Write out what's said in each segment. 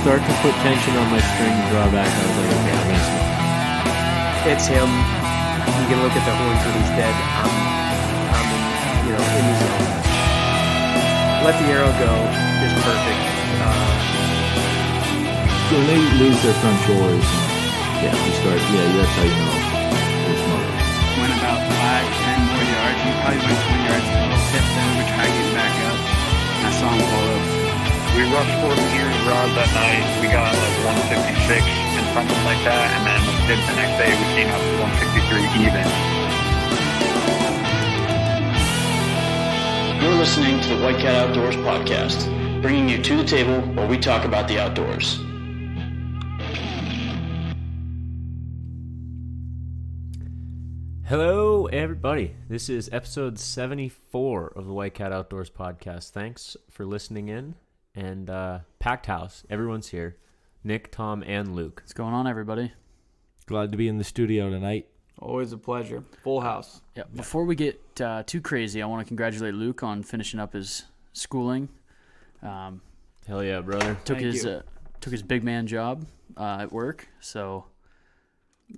start to put tension on my string drawback, I was like, okay, I'm gonna stop. It's him. You can look at the horns when he's dead. I'm in the zone. Let the arrow go is perfect. So when they lose their front shoulders, that's how you know they're smoking. Went about 5-10 more yards. He probably went 20 yards total. Hit them. We tried getting back up. And I saw him pull up. We rushed 14 rods that night. We got like 166 and something like that. And then the next day we came up to 163 even. You're listening to the White Cat Outdoors podcast, bringing you to the table where we talk about the outdoors. Hello, everybody. This is episode 74 of the White Cat Outdoors podcast. Thanks for listening in. And packed house. Everyone's here. Nick, Tom, and Luke. What's going on, everybody? Glad to be in the studio tonight. Always a pleasure. Full house. Yeah. Before we get too crazy, I want to congratulate Luke on finishing up his schooling. Hell yeah, brother. Took his big man job at work. So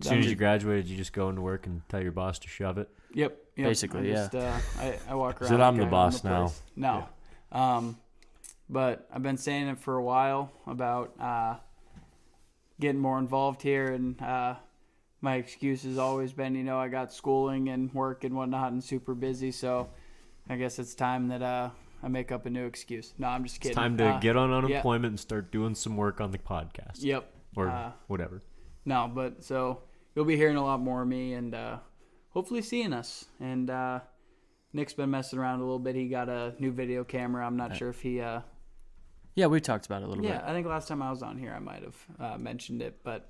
as soon as you graduated, you just go into work and tell your boss to shove it? Yep. Basically, I walk around. Is it I'm the boss now? No. Yeah. But I've been saying it for a while about getting more involved here, and my excuse has always been, I got schooling and work and whatnot and super busy, so I guess it's time that I make up a new excuse. No, I'm just kidding. It's time to get on unemployment and start doing some work on the podcast. Yep. Or whatever. No, but so you'll be hearing a lot more of me and hopefully seeing us. And Nick's been messing around a little bit. He got a new video camera. I'm not sure if he... yeah, we talked about it a little bit. Yeah, I think last time I was on here I might have mentioned it. But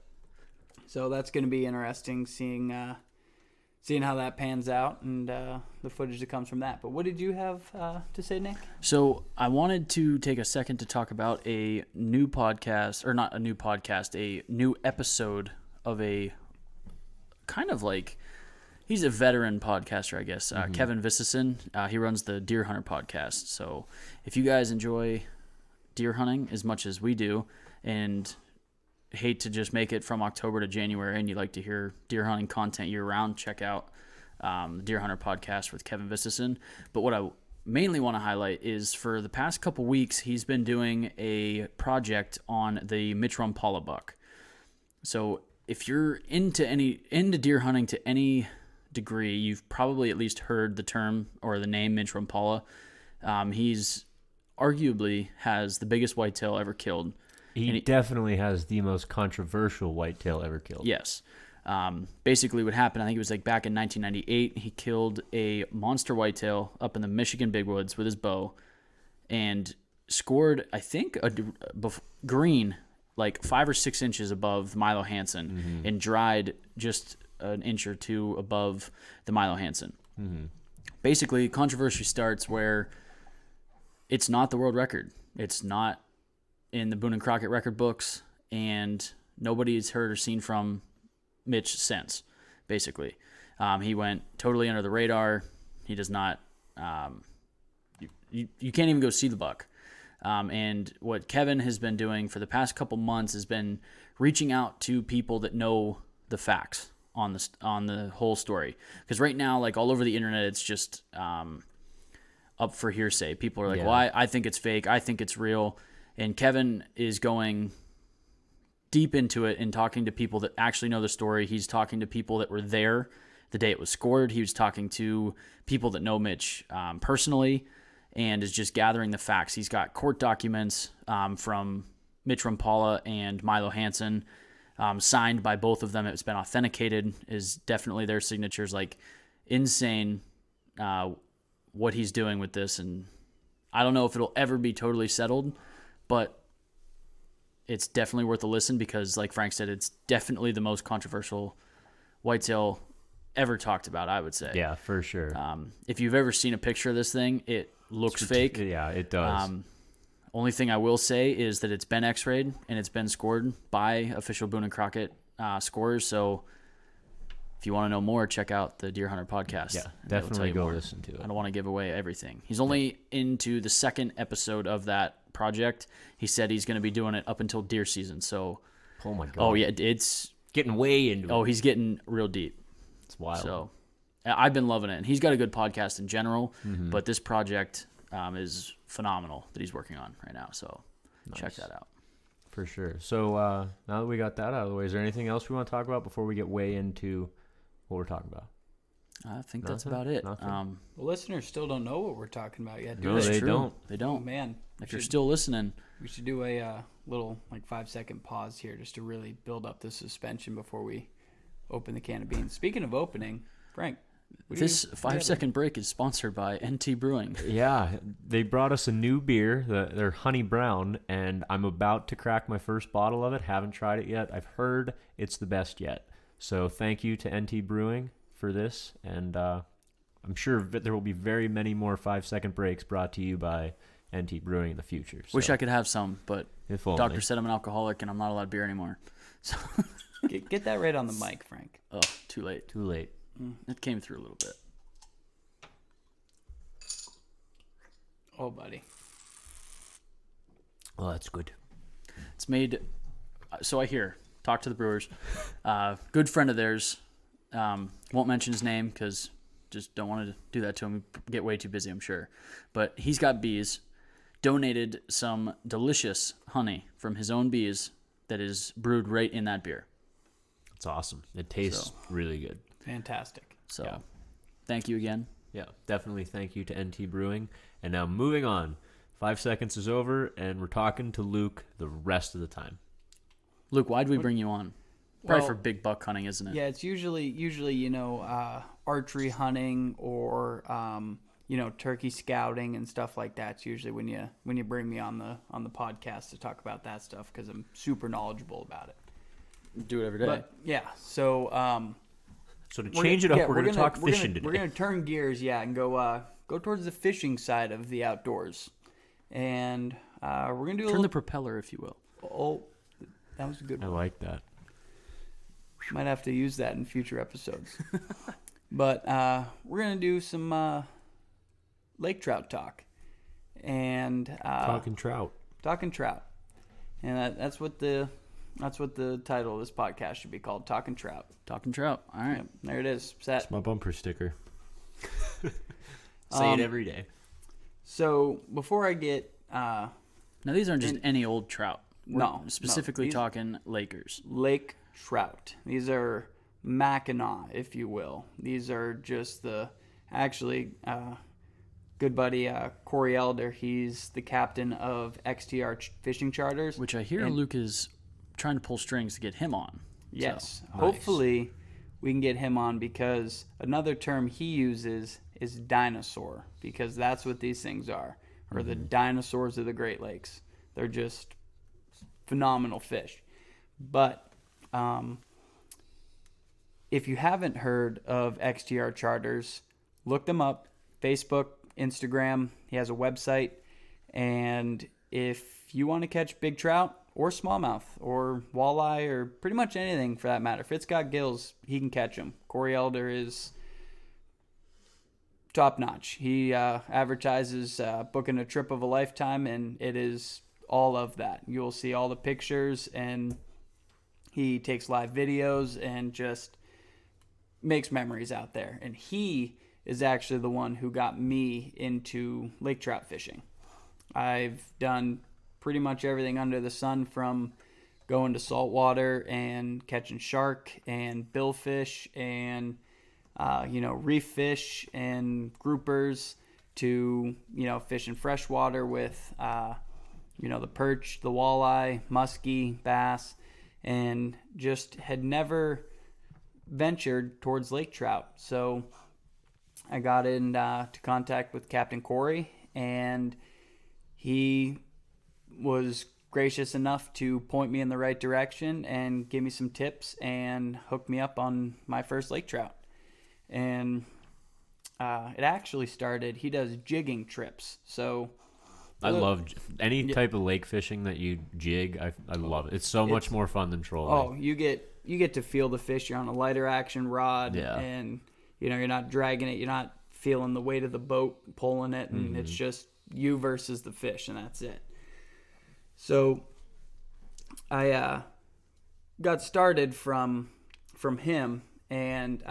so that's going to be interesting seeing how that pans out and the footage that comes from that. But what did you have to say, Nick? So I wanted to take a second to talk about a new podcast, or not a new podcast, a new episode of a kind of like... He's a veteran podcaster, I guess. Kevin Vistison. He runs the Deer Hunter podcast. So if you guys enjoy deer hunting as much as we do and hate to just make it from October to January and you like to hear deer hunting content year-round, check out the Deer Hunter podcast with Kevin Vistison. But what I mainly want to highlight is for the past couple weeks, he's been doing a project on the Mitch Rumpala buck. So if you're into deer hunting to any degree, you've probably at least heard the term or the name Mitch Rumpala. He's arguably has the biggest whitetail ever killed. He definitely has the most controversial whitetail ever killed. Yes. Basically what happened, I think it was like back in 1998, he killed a monster whitetail up in the Michigan big woods with his bow and scored, I think, a green like 5 or 6 inches above Milo Hansen and dried just an inch or two above the Milo Hansen. Basically, controversy starts where it's not the world record. It's not in the Boone and Crockett record books, and nobody's heard or seen from Mitch since, basically. He went totally under the radar. He does not... You can't even go see the buck. And what Kevin has been doing for the past couple months has been reaching out to people that know the facts on the whole story. Because right now, like all over the internet, it's just up for hearsay. People are like, well, I think it's fake. I think it's real. And Kevin is going deep into it and talking to people that actually know the story. He's talking to people that were there the day it was scored. He was talking to people that know Mitch personally and is just gathering the facts. He's got court documents from Mitch Rumpala and Milo Hansen, signed by both of them. It's been authenticated, is definitely their signatures. Like, insane what he's doing with this. And I don't know if it'll ever be totally settled, but it's definitely worth a listen because, like Frank said, it's definitely the most controversial whitetail ever talked about, I would say. Yeah, for sure. If you've ever seen a picture of this thing, it looks fake. Yeah, it does. Only thing I will say is that it's been x-rayed and it's been scored by official Boone and Crockett scorers. So if you want to know more, check out the Deer Hunter podcast. Yeah, definitely go listen to it. I don't want to give away everything. He's only into the second episode of that project. He said he's going to be doing it up until deer season. So, Oh my god. oh yeah, it's Getting way into it. oh he's getting real deep. It's wild. So, I've been loving it, and he's got a good podcast in general. But this project is phenomenal that he's working on right now. So, check that out. For sure. So now that we got that out of the way, is there anything else we want to talk about before we get way into what we're talking about? I think that's Nothing? about it. Nothing? The listeners still don't know what we're talking about yet, do No, they? they True. don't. They Oh, don't. man. If you're still listening, We should do a little 5-second pause here just to really build up the suspension before we open the can of beans. Speaking of opening, Frank, what do this you- 5-second break is sponsored by NT Brewing. Yeah, they brought us a new beer. They're honey brown, and I'm about to crack my first bottle of it. Haven't tried it yet. I've heard it's the best yet. So thank you to NT Brewing for this, and I'm sure that there will be very many more 5-second breaks brought to you by NT Brewing in the future. So, Wish I could have some, but if only. doctor said I'm an alcoholic and I'm not allowed beer anymore. So, Get that right on the mic, Frank. oh, too late. Too late. It came through a little bit. Oh, buddy. Oh, that's good. It's made, so I hear, talk to the brewers. Good friend of theirs, won't mention his name because just don't want to do that to him. He'd get way too busy, I'm sure. But he's got bees, donated some delicious honey from his own bees that is brewed right in that beer. It's awesome. It tastes really good. Fantastic. So Yeah. thank you again. Yeah, definitely thank you to NT Brewing. And now moving on. 5 seconds is over, and we're talking to Luke the rest of the time. Luke, why'd we bring you on? Probably Well, for big buck hunting, isn't it? Yeah, it's usually archery hunting or turkey scouting and stuff like that. It's usually when you bring me on the podcast to talk about that stuff because I'm super knowledgeable about it. Do it every day. But yeah, so So to change it up, we're going to talk fishing today. We're gonna turn gears, and go towards the fishing side of the outdoors, and we're gonna do Turn the propeller, if you will. Oh, that was a good I one. like that. Might have to use that in future episodes. But we're gonna do some lake trout talk, and Talkin Trout. Talkin Trout, and that's what the title of this podcast should be called, Talkin Trout. Talking trout. All right. Yep, there it is. Set. My bumper sticker. Say it every day. So before I get Now these aren't just any old trout. We're No, specifically these- talking Lakers. lake trout, these are Mackinac, if you will. These are just good buddy Corey Elder. He's the captain of XTR Fishing Charters. Which I hear And- Luke is trying to pull strings to get him on. Yes. So, Hopefully we can get him on because another term he uses is dinosaur, because that's what these things are, or the dinosaurs of the Great Lakes. They're just phenomenal fish. But if you haven't heard of XTR Charters, look them up. Facebook, Instagram. He has a website. And if you want to catch big trout or smallmouth or walleye or pretty much anything for that matter, if it's got gills, he can catch them. Corey Elder is top notch. He advertises booking a trip of a lifetime, and it is all of that. You'll see all the pictures, and he takes live videos and just makes memories out there. And he is actually the one who got me into lake trout fishing. I've done pretty much everything under the sun, from going to saltwater and catching shark and billfish and reef fish and groupers, to fishing freshwater with the perch, the walleye, muskie, bass, and just had never ventured towards lake trout. So I got into contact with Captain Corey, and he was gracious enough to point me in the right direction and give me some tips and hook me up on my first lake trout. And it actually started, he does jigging trips. So I love any type of lake fishing that you jig. I love it. It's so much more fun than trolling. Oh, you get to feel the fish. You're on a lighter action rod, Yeah. and you're not dragging it. You're not feeling the weight of the boat pulling it, and it's just you versus the fish, and that's it. So I got started from him and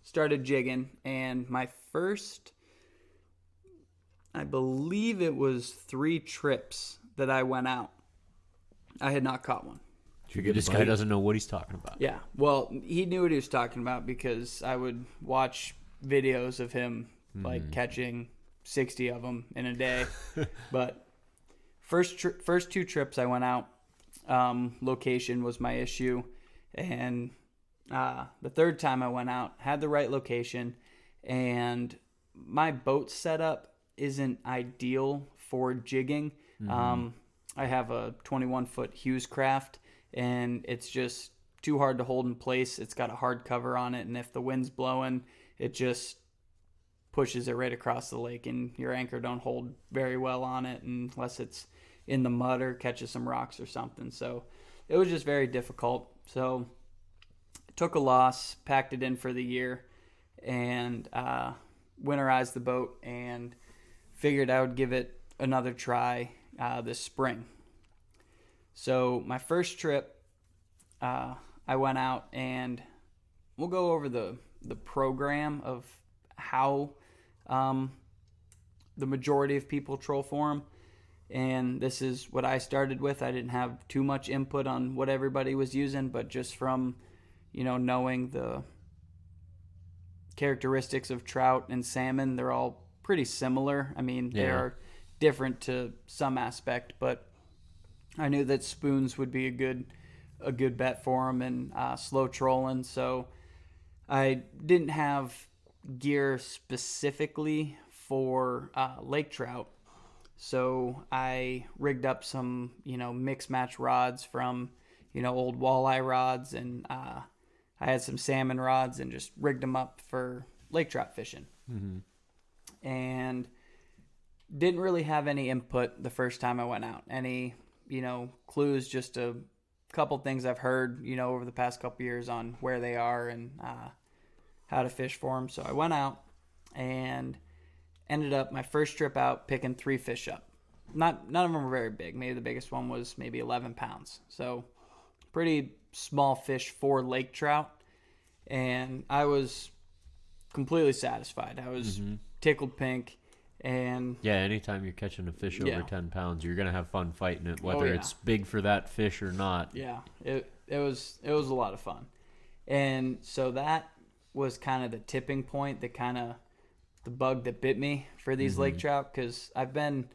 started jigging, and my first, I believe it was 3 trips that I went out, I had not caught one. This guy doesn't know what he's talking about. Yeah, well, he knew what he was talking about because I would watch videos of him like catching 60 of them in a day. But first 2 trips I went out, location was my issue, and the third time I went out, had the right location, and my boat setup isn't ideal for jigging. I have a 21-foot Hughes craft, and it's just too hard to hold in place. It's got a hard cover on it, and if the wind's blowing, it just pushes it right across the lake, and your anchor don't hold very well on it unless it's in the mud or catches some rocks or something. So it was just very difficult. So took a loss, packed it in for the year, and winterized the boat, and figured I would give it another try this spring. So my first trip, I went out, and we'll go over the program of how the majority of people troll for them. And this is what I started with. I didn't have too much input on what everybody was using, but just from, knowing the characteristics of trout and salmon, they're all pretty similar. I mean, they are different to some aspect, but I knew that spoons would be a good bet for them, and slow trolling. So I didn't have gear specifically for lake trout. So I rigged up some, mix match rods from, old walleye rods, and I had some salmon rods, and just rigged them up for lake trout fishing. And didn't really have any input the first time I went out. Any, clues, just a couple things I've heard, over the past couple years on where they are and how to fish for them. So I went out and ended up my first trip out picking 3 fish up. None of them were very big. Maybe the biggest one was maybe 11 pounds. So pretty small fish for lake trout. And I was completely satisfied. I was tickled pink. And yeah, anytime you're catching a fish over 10 pounds, you're gonna have fun fighting it, whether yeah. it's big for that fish or not. Yeah, it was a lot of fun. And so that was kind of the tipping point, the bug that bit me for these lake trout, because I've been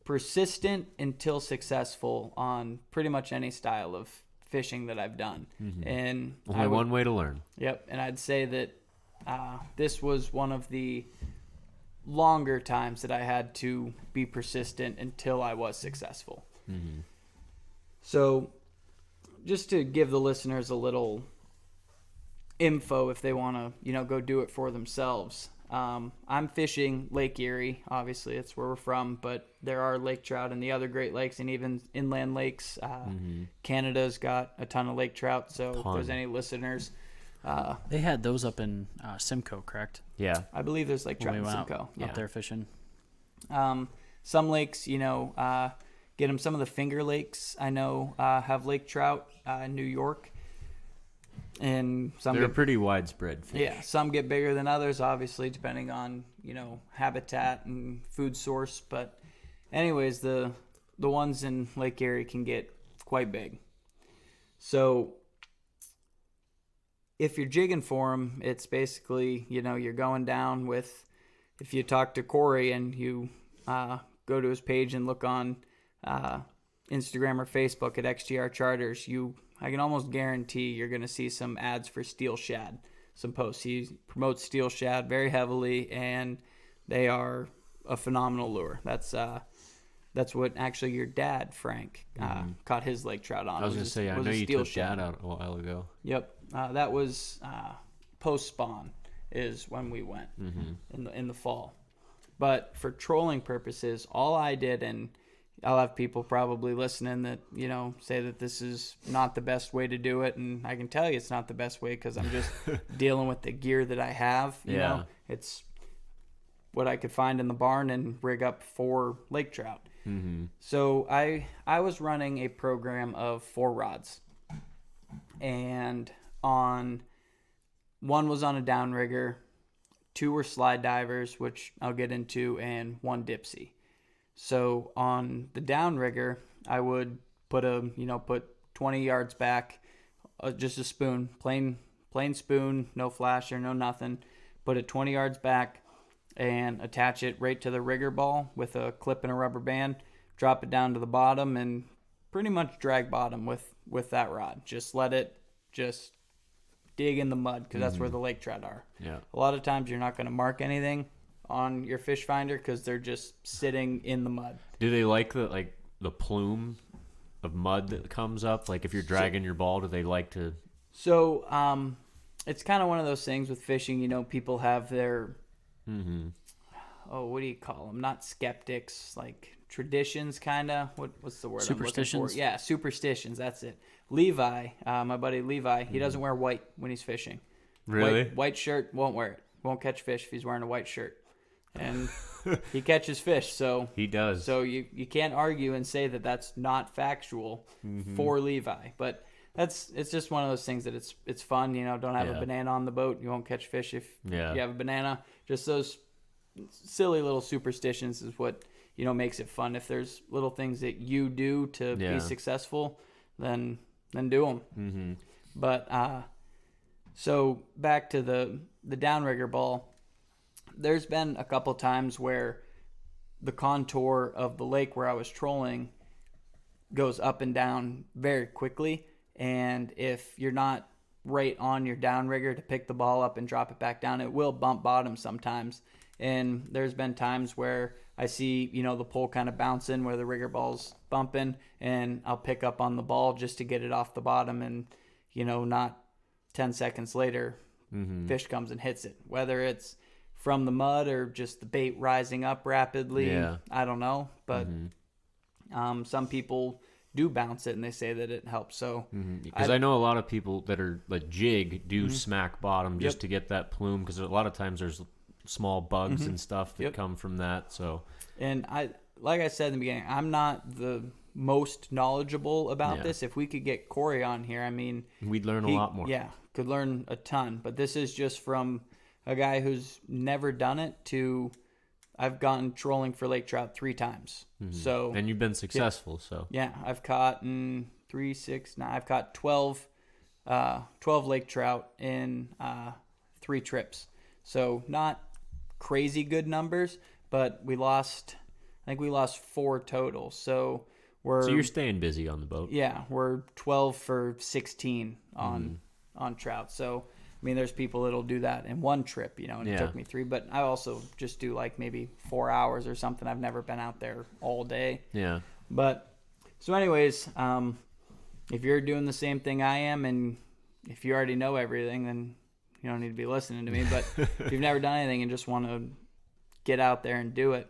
persistent until successful on pretty much any style of fishing that I've done. And only one way to learn. Yep, and I'd say that this was one of the longer times that I had to be persistent until I was successful. So just to give the listeners a little info if they want to, go do it for themselves. I'm fishing Lake Erie. Obviously, it's where we're from, but there are lake trout in the other Great Lakes and even inland lakes. Canada's got a ton of lake trout, so if there's any listeners. They had those up in Simcoe, correct? Yeah. I believe there's lake trout When we in went Simcoe. out there fishing. Some lakes, get them. Some of the Finger Lakes, I know, have lake trout in New York. And some They're pretty widespread fish. Yeah, some get bigger than others, obviously, depending on, habitat and food source. But anyways, the ones in Lake Erie can get quite big. So if you're jigging for them, it's basically, you're going down with, if you talk to Corey and you go to his page and look on Instagram or Facebook at XTR Charters, I can almost guarantee you're going to see some ads for steel shad, some posts. He promotes steel shad very heavily, and they are a phenomenal lure. That's what actually your dad, Frank, caught his lake trout on. I was going to say, I know you took Dad out a while ago. Yep. That was post-spawn is when we went in the fall. But for trolling purposes, all I did, and I'll have people probably listening that, say that this is not the best way to do it. And I can tell you it's not the best way because I'm just dealing with the gear that I have. You know, it's what I could find in the barn and rig up 4 lake trout. Mm-hmm. So I was running a program of 4 rods, and one was on a downrigger, 2 were slide divers, which I'll get into, and 1 dipsy. So on the downrigger, I would put 20 yards back, just a spoon, plain spoon, no flasher, no nothing. Put it 20 yards back and attach it right to the rigger ball with a clip and a rubber band. Drop it down to the bottom and pretty much drag bottom with that rod. Just let it just dig in the mud, because that's where the lake trout are. Yeah. A lot of times you're not going to mark anything on your fish finder because they're just sitting in the mud. Do they like the plume of mud that comes up? Like if you're dragging your ball, do they like to? So it's kind of one of those things with fishing. People have their what do you call them? Not skeptics, like traditions, kind of. What's the word I'm looking for? Superstitions? Yeah, superstitions. That's it. Levi, my buddy Levi, he doesn't wear white when he's fishing. Really? White shirt, won't wear it. Won't catch fish if he's wearing a white shirt. And he catches fish, so He does. So you can't argue and say that that's not factual for Levi. But it's just one of those things that it's fun. Don't have a banana on the boat. You won't catch fish if you have a banana. Just those silly little superstitions is what makes it fun. If there's little things that you do to be successful, then do them. Mm-hmm. But so back to the downrigger ball. There's been a couple times where the contour of the lake where I was trolling goes up and down very quickly, and if you're not right on your downrigger to pick the ball up and drop it back down, it will bump bottom sometimes. And there's been times where I see, the pole kind of bouncing where the rigger ball's bumping, and I'll pick up on the ball just to get it off the bottom, and, not 10 seconds later, fish comes and hits it. Whether it's from the mud or just the bait rising up rapidly, I don't know. But some people do bounce it, and they say that it helps. So because I know a lot of people that are like jig do smack bottom just to get that plume, because a lot of times there's small bugs and stuff that come from that. So, and like I said in the beginning, I'm not the most knowledgeable about this. If we could get Corey on here, I mean, we'd learn a lot more. Yeah, could learn a ton. But this is just from a guy who's never done it to I've gone trolling for lake trout 3 times. So, and you've been successful. So yeah, I've caught 3, 6, 9. I've caught 12 lake trout in 3 trips. So not crazy good numbers, but I think we lost 4 total. So you're staying busy on the boat. Yeah, we're 12 for 16 on trout. So I mean, there's people that'll do that in 1 trip, and it took me 3. But I also just do like maybe 4 hours or something. I've never been out there all day. Yeah. But so anyways, if you're doing the same thing I am, and if you already know everything, then you don't need to be listening to me. But if you've never done anything and just want to get out there and do it,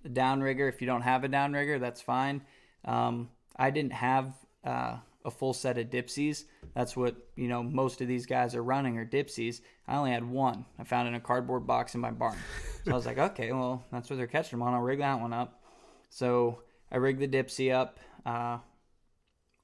the downrigger, if you don't have a downrigger, that's fine. I didn't have a full set of dipsies. That's what most of these guys are running, are dipsies. I only had 1. I found it in a cardboard box in my barn. So I was like, okay, well, that's what they're catching them on. I'll rig that one up. So I rigged the dipsy up,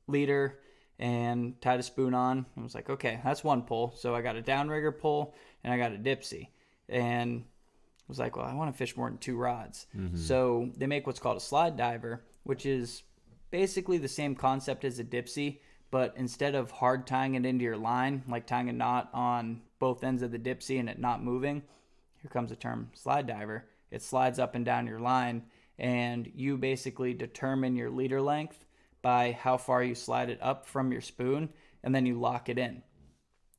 leader, and tied a spoon on. I was like, okay, that's 1 pull. So I got a downrigger pull and I got a dipsy, and I was like, well, I want to fish more than 2 rods. So they make what's called a slide diver, which is basically the same concept as a dipsy, but instead of hard tying it into your line, like tying a knot on both ends of the dipsy and it not moving, here comes the term slide diver. It slides up and down your line, and you basically determine your leader length by how far you slide it up from your spoon, and then you lock it in.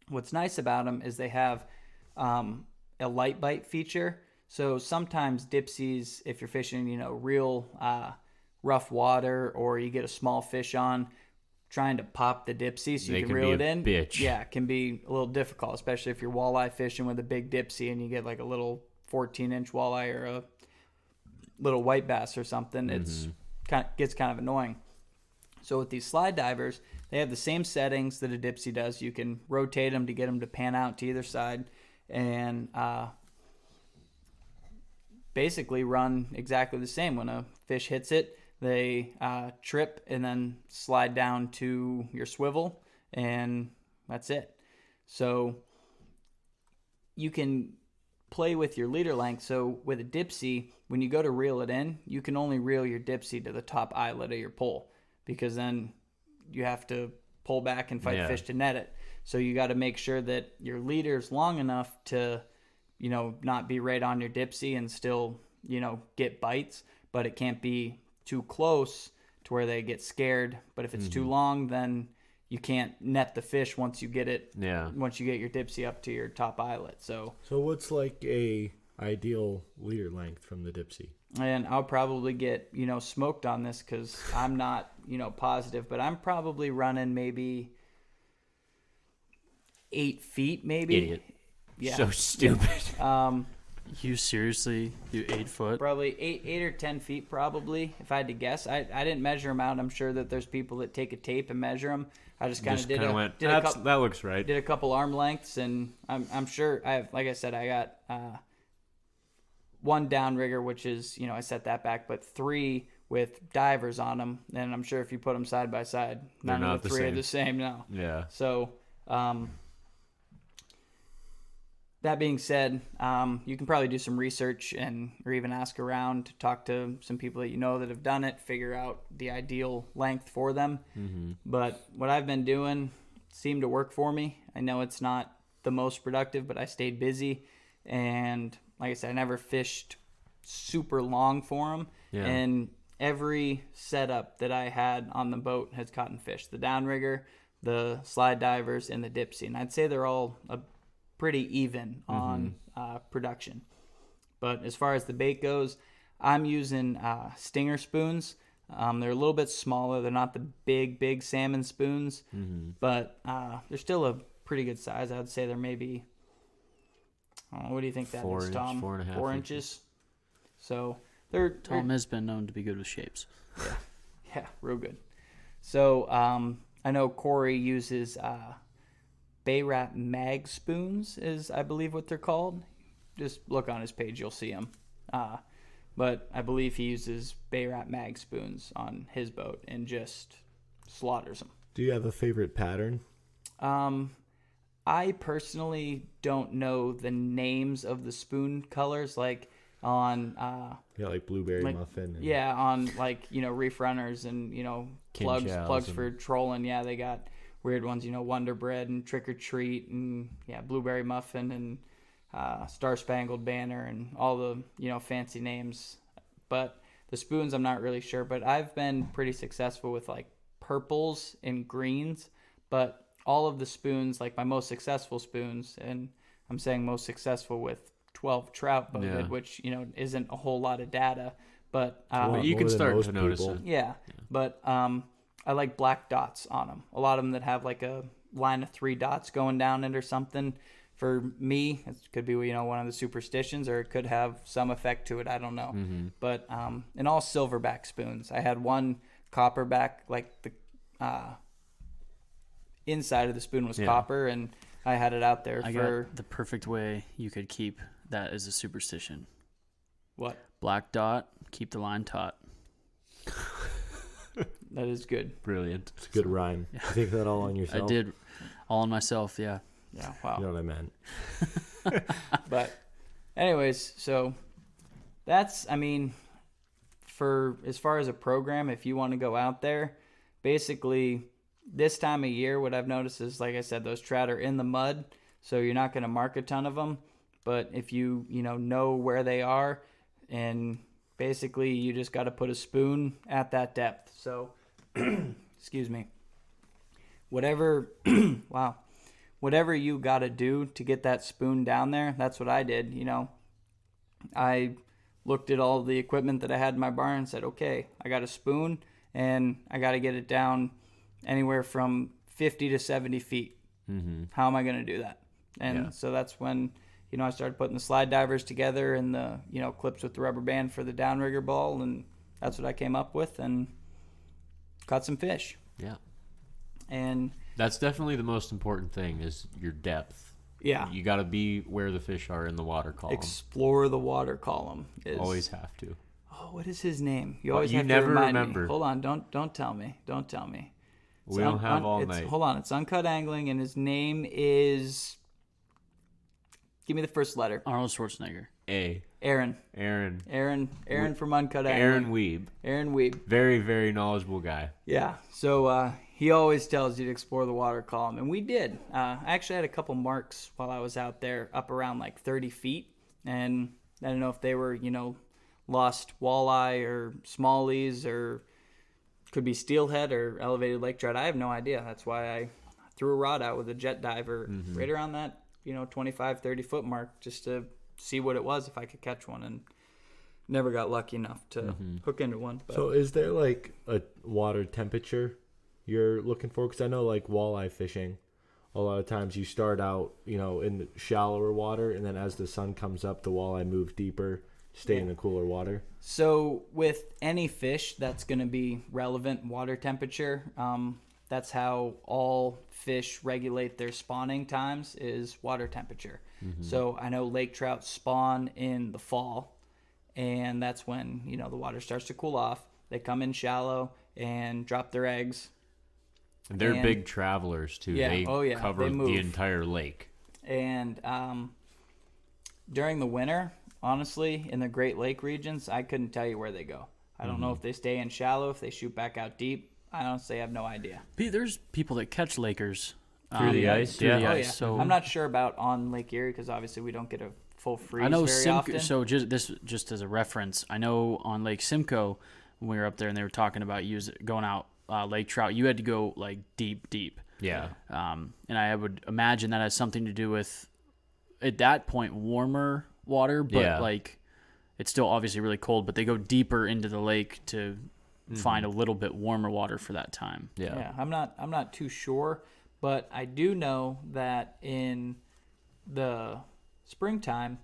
What's nice about them is they have a light bite feature. So sometimes dipsies, if you're fishing, real rough water, or you get a small fish on, trying to pop the dipsy so you can reel it in. Bitch. Yeah, it can be a little difficult, especially if you're walleye fishing with a big dipsy and you get like a little 14-inch walleye or a little white bass or something. It's gets kind of annoying. So with these slide divers, they have the same settings that a dipsy does. You can rotate them to get them to pan out to either side, and basically run exactly the same. When a fish hits it, they trip and then slide down to your swivel, and that's it. So you can play with your leader length. So with a dipsy, when you go to reel it in, you can only reel your dipsy to the top eyelet of your pole, because then you have to pull back and fight fish to net it. So you got to make sure that your leader's long enough to, not be right on your dipsy and still, get bites, but it can't be too close to where they get scared. But if it's too long, then you can't net the fish once you get it. Yeah. Once you get your dipsy up to your top eyelet. So what's like a ideal leader length from the dipsy? And I'll probably get, smoked on this because I'm not, positive, but I'm probably running maybe 8 feet, maybe. Idiot. Yeah. So stupid. You seriously do 8 foot? Probably 8 or 10 feet, probably, if I had to guess. I didn't measure them out. I'm sure that there's people that take a tape and measure them. I just kind of did that looks right. Did a couple arm lengths, and I'm sure I have, like I said, I got one downrigger, which is, I set that back, but 3 with divers on them, and I'm sure if you put them side by side, none of the 3 are the same now. Yeah. So, that being said, you can probably do some research or even ask around to talk to some people that that have done it, figure out the ideal length for them. Mm-hmm. But what I've been doing seemed to work for me. I know it's not the most productive, but I stayed busy, and like I said, I never fished super long for them. Yeah. And every setup that I had on the boat has caught and fished. The downrigger, the slide divers, and the dipsy. And I'd say they're all pretty even on production. But as far as the bait goes, I'm using stinger spoons. They're a little bit smaller. They're not the big salmon spoons, but they're still a pretty good size. I would say they're maybe, what do you think that is, Tom? 4.5 4 inches. So they're Tom has been known to be good with shapes. Yeah, real good. So I know Corey uses Bay Rat mag spoons, is I believe what they're called. Just look on his page, you'll see them. But I believe he uses Bay Rat mag spoons on his boat and just slaughters them. Do you have a favorite pattern? I personally don't know the names of the spoon colors, like on like blueberry muffin. On reef runners and plugs for trolling. Yeah, they got weird ones, Wonder Bread and Trick or Treat and Blueberry Muffin and Star Spangled Banner and all the fancy names. But the spoons, I'm not really sure. But I've been pretty successful with like purples and greens. But all of the spoons, like my most successful spoons, and I'm saying most successful with 12 trout boated, which isn't a whole lot of data. But you can start to notice it. Yeah, but I like black dots on them. A lot of them that have like a line of 3 dots going down it or something. For me, it could be one of the superstitions, or it could have some effect to it. I don't know. Mm-hmm. But and all silverback spoons. I had one copperback, like the inside of the spoon was copper, and I had it out there I got the perfect way you could keep that as a superstition. What? Black dot, keep the line taut. That is good. Brilliant. It's a good rhyme. You think that all on yourself? I did all on myself, yeah. Yeah, wow. You know what I meant. But anyways, so that's, for as far as a program, if you want to go out there, basically this time of year, what I've noticed is, like I said, those trout are in the mud, so you're not going to mark a ton of them. But if you know where they are, and basically you just got to put a spoon at that depth. So, excuse me. Whatever, wow. Whatever you got to do to get that spoon down there, that's what I did. I looked at all the equipment that I had in my barn and said, okay, I got a spoon and I got to get it down anywhere from 50 to 70 feet. Mm-hmm. How am I going to do that? And so that's when, I started putting the slide divers together and the, clips with the rubber band for the downrigger ball. And that's what I came up with and caught some fish. Yeah. And that's definitely the most important thing is your depth. Yeah. You got to be where the fish are in the water column. Explore the water column. Always have to. Oh, what is his name? You Well, always you have never to remind remember. me. Hold on, don't tell me. Don't tell me. We don't have all night. Hold on, it's Uncut Angling, and his name is. Give me the first letter. Arnold Schwarzenegger. A. Aaron from Uncut Angling. Aaron Weeb. Very, very knowledgeable guy. Yeah. So he always tells you to explore the water column, and we did. I actually had a couple marks while I was out there, up around like 30 feet, and I don't know if they were, lost walleye or smallies or could be steelhead or elevated lake trout. I have no idea. That's why I threw a rod out with a jet diver right around that, 25, 30 foot mark just to see what it was, if I could catch one, and never got lucky enough to hook into one. But. So is there like a water temperature you're looking for? Because I know like walleye fishing, a lot of times you start out, in the shallower water, and then as the sun comes up, the walleye move deeper, stay in the cooler water. So with any fish, that's going to be relevant water temperature. That's how all fish regulate their spawning times, is water temperature. So I know lake trout spawn in the fall, and that's when, the water starts to cool off. They come in shallow and drop their eggs. And they're big travelers, too. Yeah. They cover the entire lake. And during the winter, honestly, in the Great Lake regions, I couldn't tell you where they go. I don't know if they stay in shallow, if they shoot back out deep. I honestly have no idea. There's people that catch lakers through the ice. Through the ice. So I'm not sure about on Lake Erie because obviously we don't get a full freeze I know very often. So just as a reference, I know on Lake Simcoe when we were up there and they were talking about going out lake trout, you had to go like deep. Yeah. And I would imagine that has something to do with at that point warmer water, but like it's still obviously really cold. But they go deeper into the lake to find a little bit warmer water for that time. Yeah. I'm not too sure, but I do know that in the springtime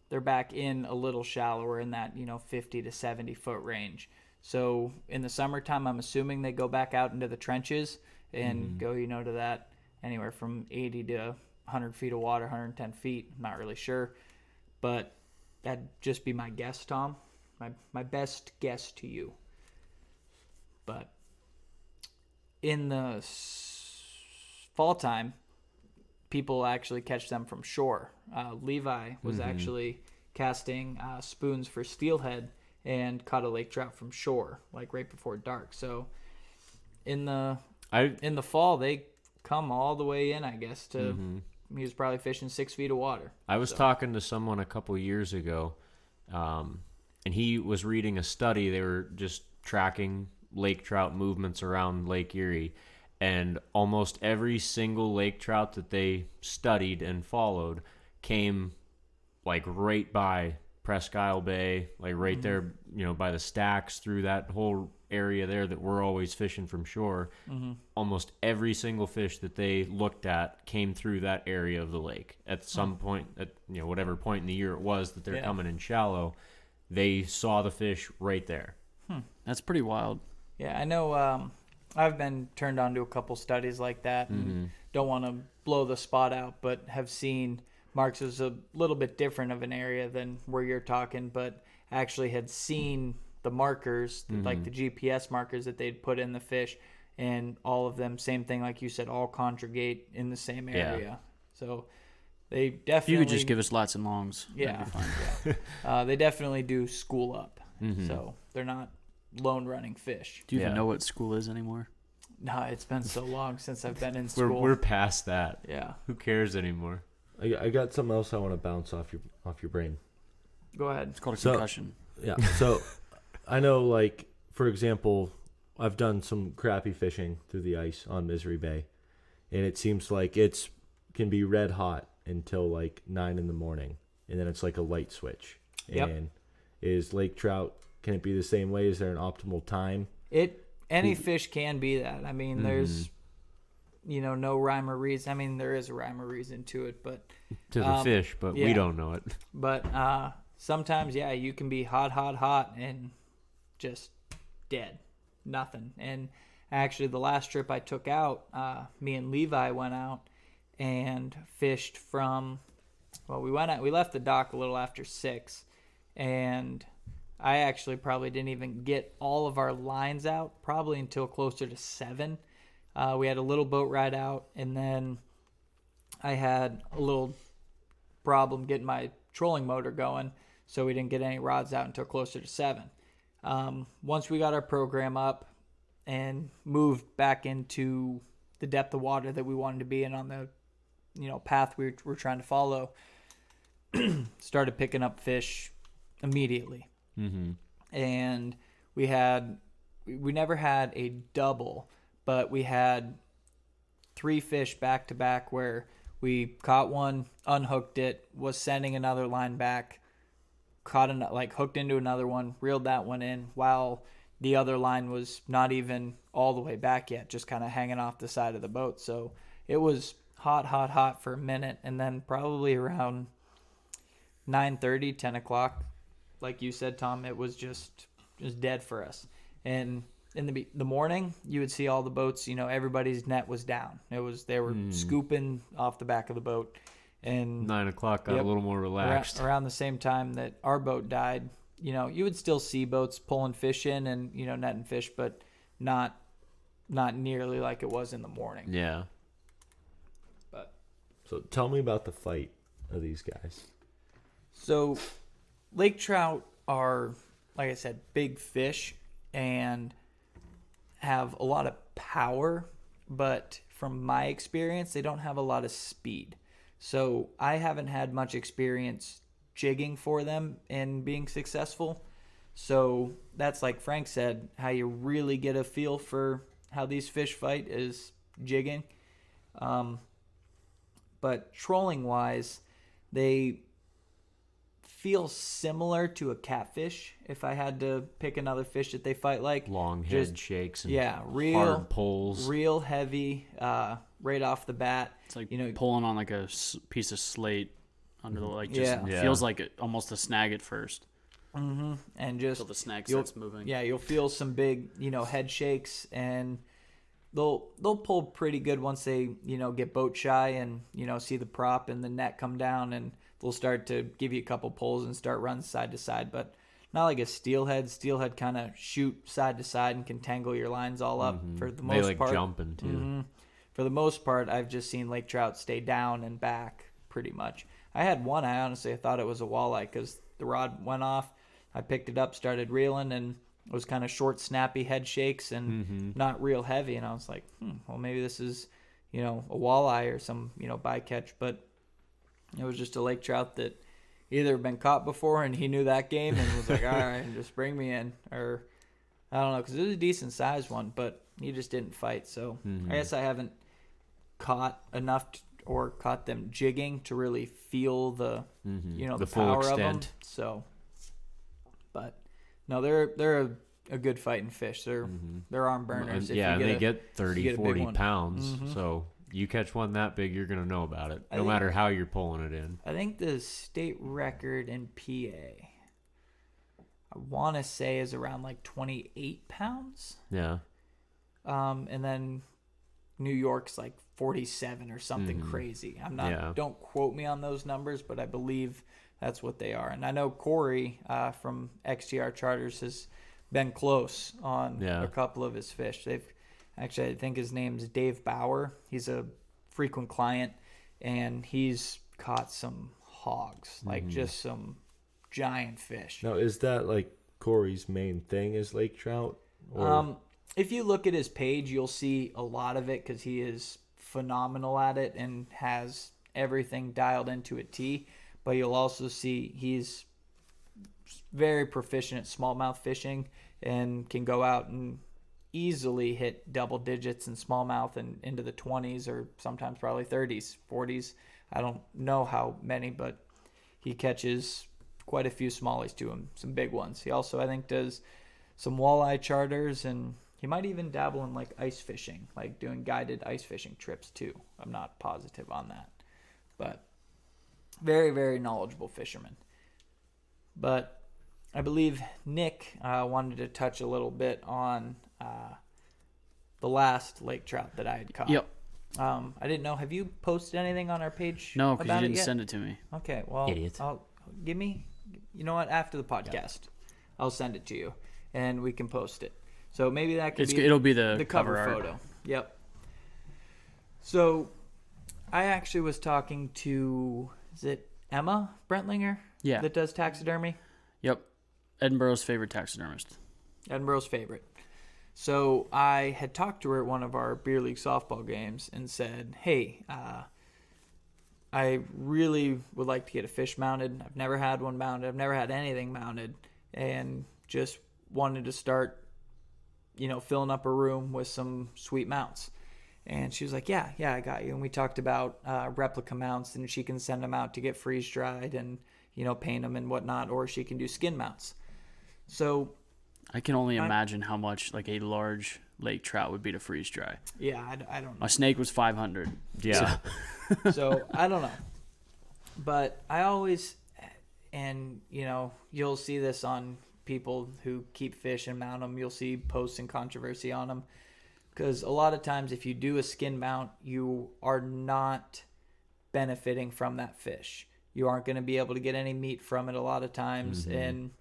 they're back in a little shallower in that 50 to 70 foot range. So in the summertime, I'm assuming they go back out into the trenches and go to that anywhere from 80 to 100 feet of water, 110 feet. I'm not really sure, but that'd just be my guess, Tom. My best guess to you. But in the fall time, people actually catch them from shore. Levi was actually casting spoons for steelhead and caught a lake trout from shore, like right before dark. So in the fall, they come all the way in, I guess, to he was probably fishing 6 feet of water. I was talking to someone a couple years ago, and he was reading a study. They were just tracking lake trout movements around Lake Erie, and almost every single lake trout that they studied and followed came like right by Presque Isle Bay, like right there, by the stacks, through that whole area there that we're always fishing from shore. Almost every single fish that they looked at came through that area of the lake at some point, at whatever point in the year it was that they're coming in shallow. They saw the fish right there. That's pretty wild. Yeah, I know. I've been turned on to a couple studies like that, and don't want to blow the spot out, but have seen Marks is a little bit different of an area than where you're talking, but actually had seen the markers, like the GPS markers that they'd put in the fish, and all of them, same thing like you said, all conjugate in the same area. So they definitely... You could just give us lots and longs. Yeah. They definitely do school up, so they're not lone running fish. Do you even know what school is anymore? No, it's been so long since I've been in school. We're past that. Yeah. Who cares anymore? I got something else I want to bounce off your brain. Go ahead. It's called a concussion. Yeah. So I know, like, for example, I've done some crappie fishing through the ice on Misery Bay, and it seems like it's can be red hot until like 9 in the morning, and then it's like a light switch. Yep. And is lake trout, can it be the same way? Is there an optimal time? Any fish can be that. I mean, there's no rhyme or reason. I mean, there is a rhyme or reason to it, but to the fish, but we don't know it. But sometimes, you can be hot, and just dead, nothing. And actually, the last trip I took out, me and Levi went out, and fished from, well, we left the dock a little after 6, and I actually probably didn't even get all of our lines out probably until closer to 7. We had a little boat ride out, and then I had a little problem getting my trolling motor going, so we didn't get any rods out until closer to 7. Once we got our program up and moved back into the depth of water that we wanted to be in on the path we were trying to follow, started picking up fish immediately. Mm-hmm. And we never had a double, but we had 3 fish back to back where we caught one, unhooked it, was sending another line back, hooked into another one, reeled that one in while the other line was not even all the way back yet, just kind of hanging off the side of the boat. So it was hot for a minute, and then probably around 9:30, 10 o'clock, like you said, Tom, it was just dead for us. And in the morning, you would see all the boats, everybody's net was down. They were scooping off the back of the boat. And 9 o'clock got a little more relaxed. Around the same time that our boat died, you would still see boats pulling fish in and, netting fish, but not nearly like it was in the morning. Yeah. But So tell me about the fight of these guys. So lake trout are, like I said, big fish and have a lot of power, but from my experience, they don't have a lot of speed. So I haven't had much experience jigging for them and being successful. So that's, like Frank said, how you really get a feel for how these fish fight is jigging. But trolling wise, they feel similar to a catfish. If I had to pick another fish that they fight like, Long head shakes and real hard pulls. real heavy, right off the bat. It's like pulling on like a piece of slate under the feels like almost a snag at first. Mm-hmm. And just Until the snag starts moving. Yeah, you'll feel some big, head shakes, and they'll pull pretty good once they, get boat shy and, see the prop and the net come down, and they'll start to give you a couple pulls and start running side to side, but not like a steelhead. Steelhead kind of shoot side to side and can tangle your lines all up for the most part. They jumping too. Mm-hmm. For the most part, I've just seen lake trout stay down and back pretty much. I had one, I honestly thought it was a walleye because the rod went off. I picked it up, started reeling, and it was kind of short, snappy head shakes and not real heavy. And I was like, well, maybe this is, a walleye or some, bycatch. But it was just a lake trout that either been caught before and he knew that game and was like, all right, just bring me in. Or I don't know, because it was a decent sized one, but he just didn't fight. So I guess I haven't caught enough or caught them jigging to really feel the, the full power extent of them. So, but no, they're a good fighting fish. They're arm burners. If Yeah, you get they a- get if 30, you get a big 40 one. pounds. So you catch one that big, you're going to know about it, no matter how you're pulling it in. I think the state record in PA, I want to say, is around like 28 pounds. Yeah. And then New York's like 47 or something crazy. I'm not. Don't quote me on those numbers, but I believe that's what they are. And I know Corey from XTR Charters has been close on a couple of his fish. Actually, I think his name's Dave Bauer. He's a frequent client, and he's caught some hogs, like just some giant fish. Now, is that like Corey's main thing is lake trout? Or? If you look at his page, you'll see a lot of it because he is phenomenal at it and has everything dialed into a T. But you'll also see he's very proficient at smallmouth fishing and can go out and easily hit double digits in smallmouth and into the 20s or sometimes probably 30s, 40s. I don't know how many, but he catches quite a few smallies to him, some big ones. He also, I think, does some walleye charters, and he might even dabble in like ice fishing, like doing guided ice fishing trips too. I'm not positive on that, but very, very knowledgeable fisherman. But I believe Nick wanted to touch a little bit on the last lake trout that I had caught. Yep. I didn't know. Have you posted anything on our page? No, because you about it didn't yet? send it to me. Okay, well, Idiot. give me. You know what? After the podcast, I'll send it to you, and we can post it. So maybe that could It'll be the cover art. photo. Yep. So, I actually was talking to, is it Emma Brentlinger? Yeah. That does taxidermy. Yep. Edinburgh's favorite taxidermist. Edinburgh's favorite. So I had talked to her at one of our beer league softball games and said, hey, I really would like to get a fish mounted. I've never had one mounted. I've never had anything mounted, and just wanted to start, filling up a room with some sweet mounts. And she was like, yeah, I got you. And we talked about replica mounts, and she can send them out to get freeze dried and, paint them and whatnot, or she can do skin mounts. So I can only imagine how much like a large lake trout would be to freeze dry. yeah, I don't know. My snake was 500. Yeah. So I don't know. But I always, and you'll see this on people who keep fish and mount them. You'll see posts and controversy on them. Because a lot of times if you do a skin mount, you are not benefiting from that fish. You aren't going to be able to get any meat from it a lot of times. Mm-hmm. And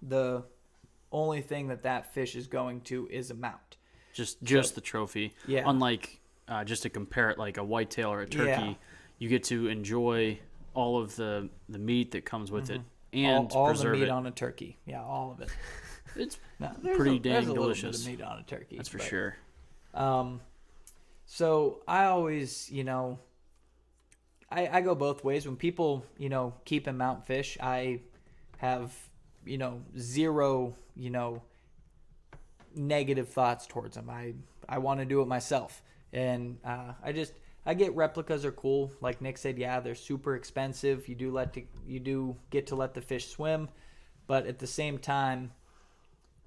the only thing that fish is going to is a mount. Just the trophy. Yeah. Unlike, just to compare it like a whitetail or a turkey, Yeah. you get to enjoy all of the meat that comes with it and all preserve the meat it. on a turkey. Yeah, all of it. It's No, pretty there's dang a delicious. little bit of meat on a turkey. That's for but, sure. So I always, I go both ways. When people, keep and mount fish, I have, zero, negative thoughts towards them. I want to do it myself. And I get replicas are cool. Like Nick said, yeah, they're super expensive. You do get to let the fish swim, but at the same time,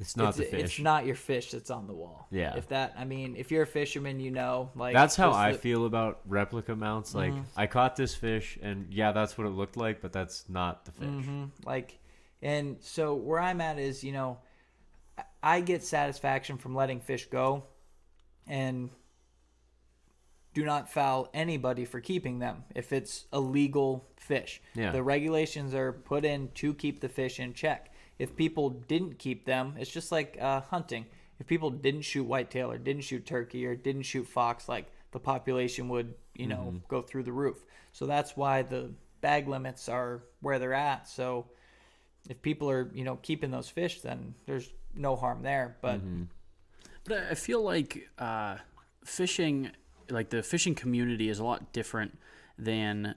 It's not the fish. It's not your fish that's on the wall. Yeah. If you're a fisherman, like that's how just I feel about replica mounts. Like, I caught this fish, and yeah, that's what it looked like, but that's not the fish. And so where I'm at is, I get satisfaction from letting fish go, and do not foul anybody for keeping them if it's a legal fish. Yeah. The regulations are put in to keep the fish in check. If people didn't keep them, it's just like hunting. If people didn't shoot whitetail or didn't shoot turkey or didn't shoot fox, like the population would, go through the roof. So that's why the bag limits are where they're at. So if people are, keeping those fish, then there's no harm there. But But I feel like fishing, like the fishing community is a lot different than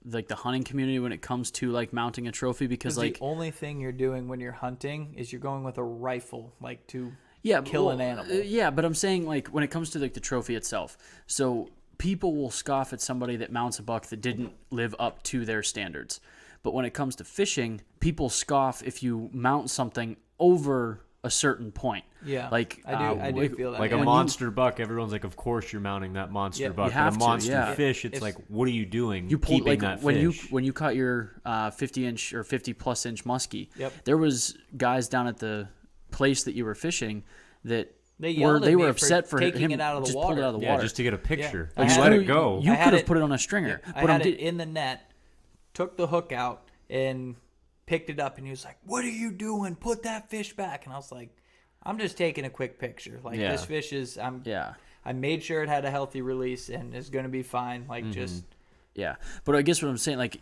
like the hunting community when it comes to like mounting a trophy, because like the only thing you're doing when you're hunting is you're going with a rifle, like to yeah, kill an animal. Yeah, but I'm saying like when it comes to like the trophy itself. So people will scoff at somebody that mounts a buck that didn't live up to their standards. But when it comes to fishing, people scoff if you mount something over a certain point. Yeah, like I do feel that. Like yeah. a monster buck, everyone's like, of course you're mounting that monster Yeah, buck. you But have a to, monster yeah. fish, it's like, what are you doing? You pulled keeping like that when fish? you caught your 50-inch or 50+ inch muskie. Yep. There was guys down at the place that you were fishing that They yelled at were me for upset for taking him it out of the just water. pulled it out of the Yeah, water. just to get a picture. I You had let it- it go. You I could had have it- put it on a stringer. I but had it in the net, took the hook out, and picked it up, and he was like, "What are you doing? Put that fish back." And I was like, "I'm just taking a quick picture. Like Yeah. this fish is. Yeah. I made sure it had a healthy release and is going to be fine. Like just Yeah, but I guess what I'm saying, like,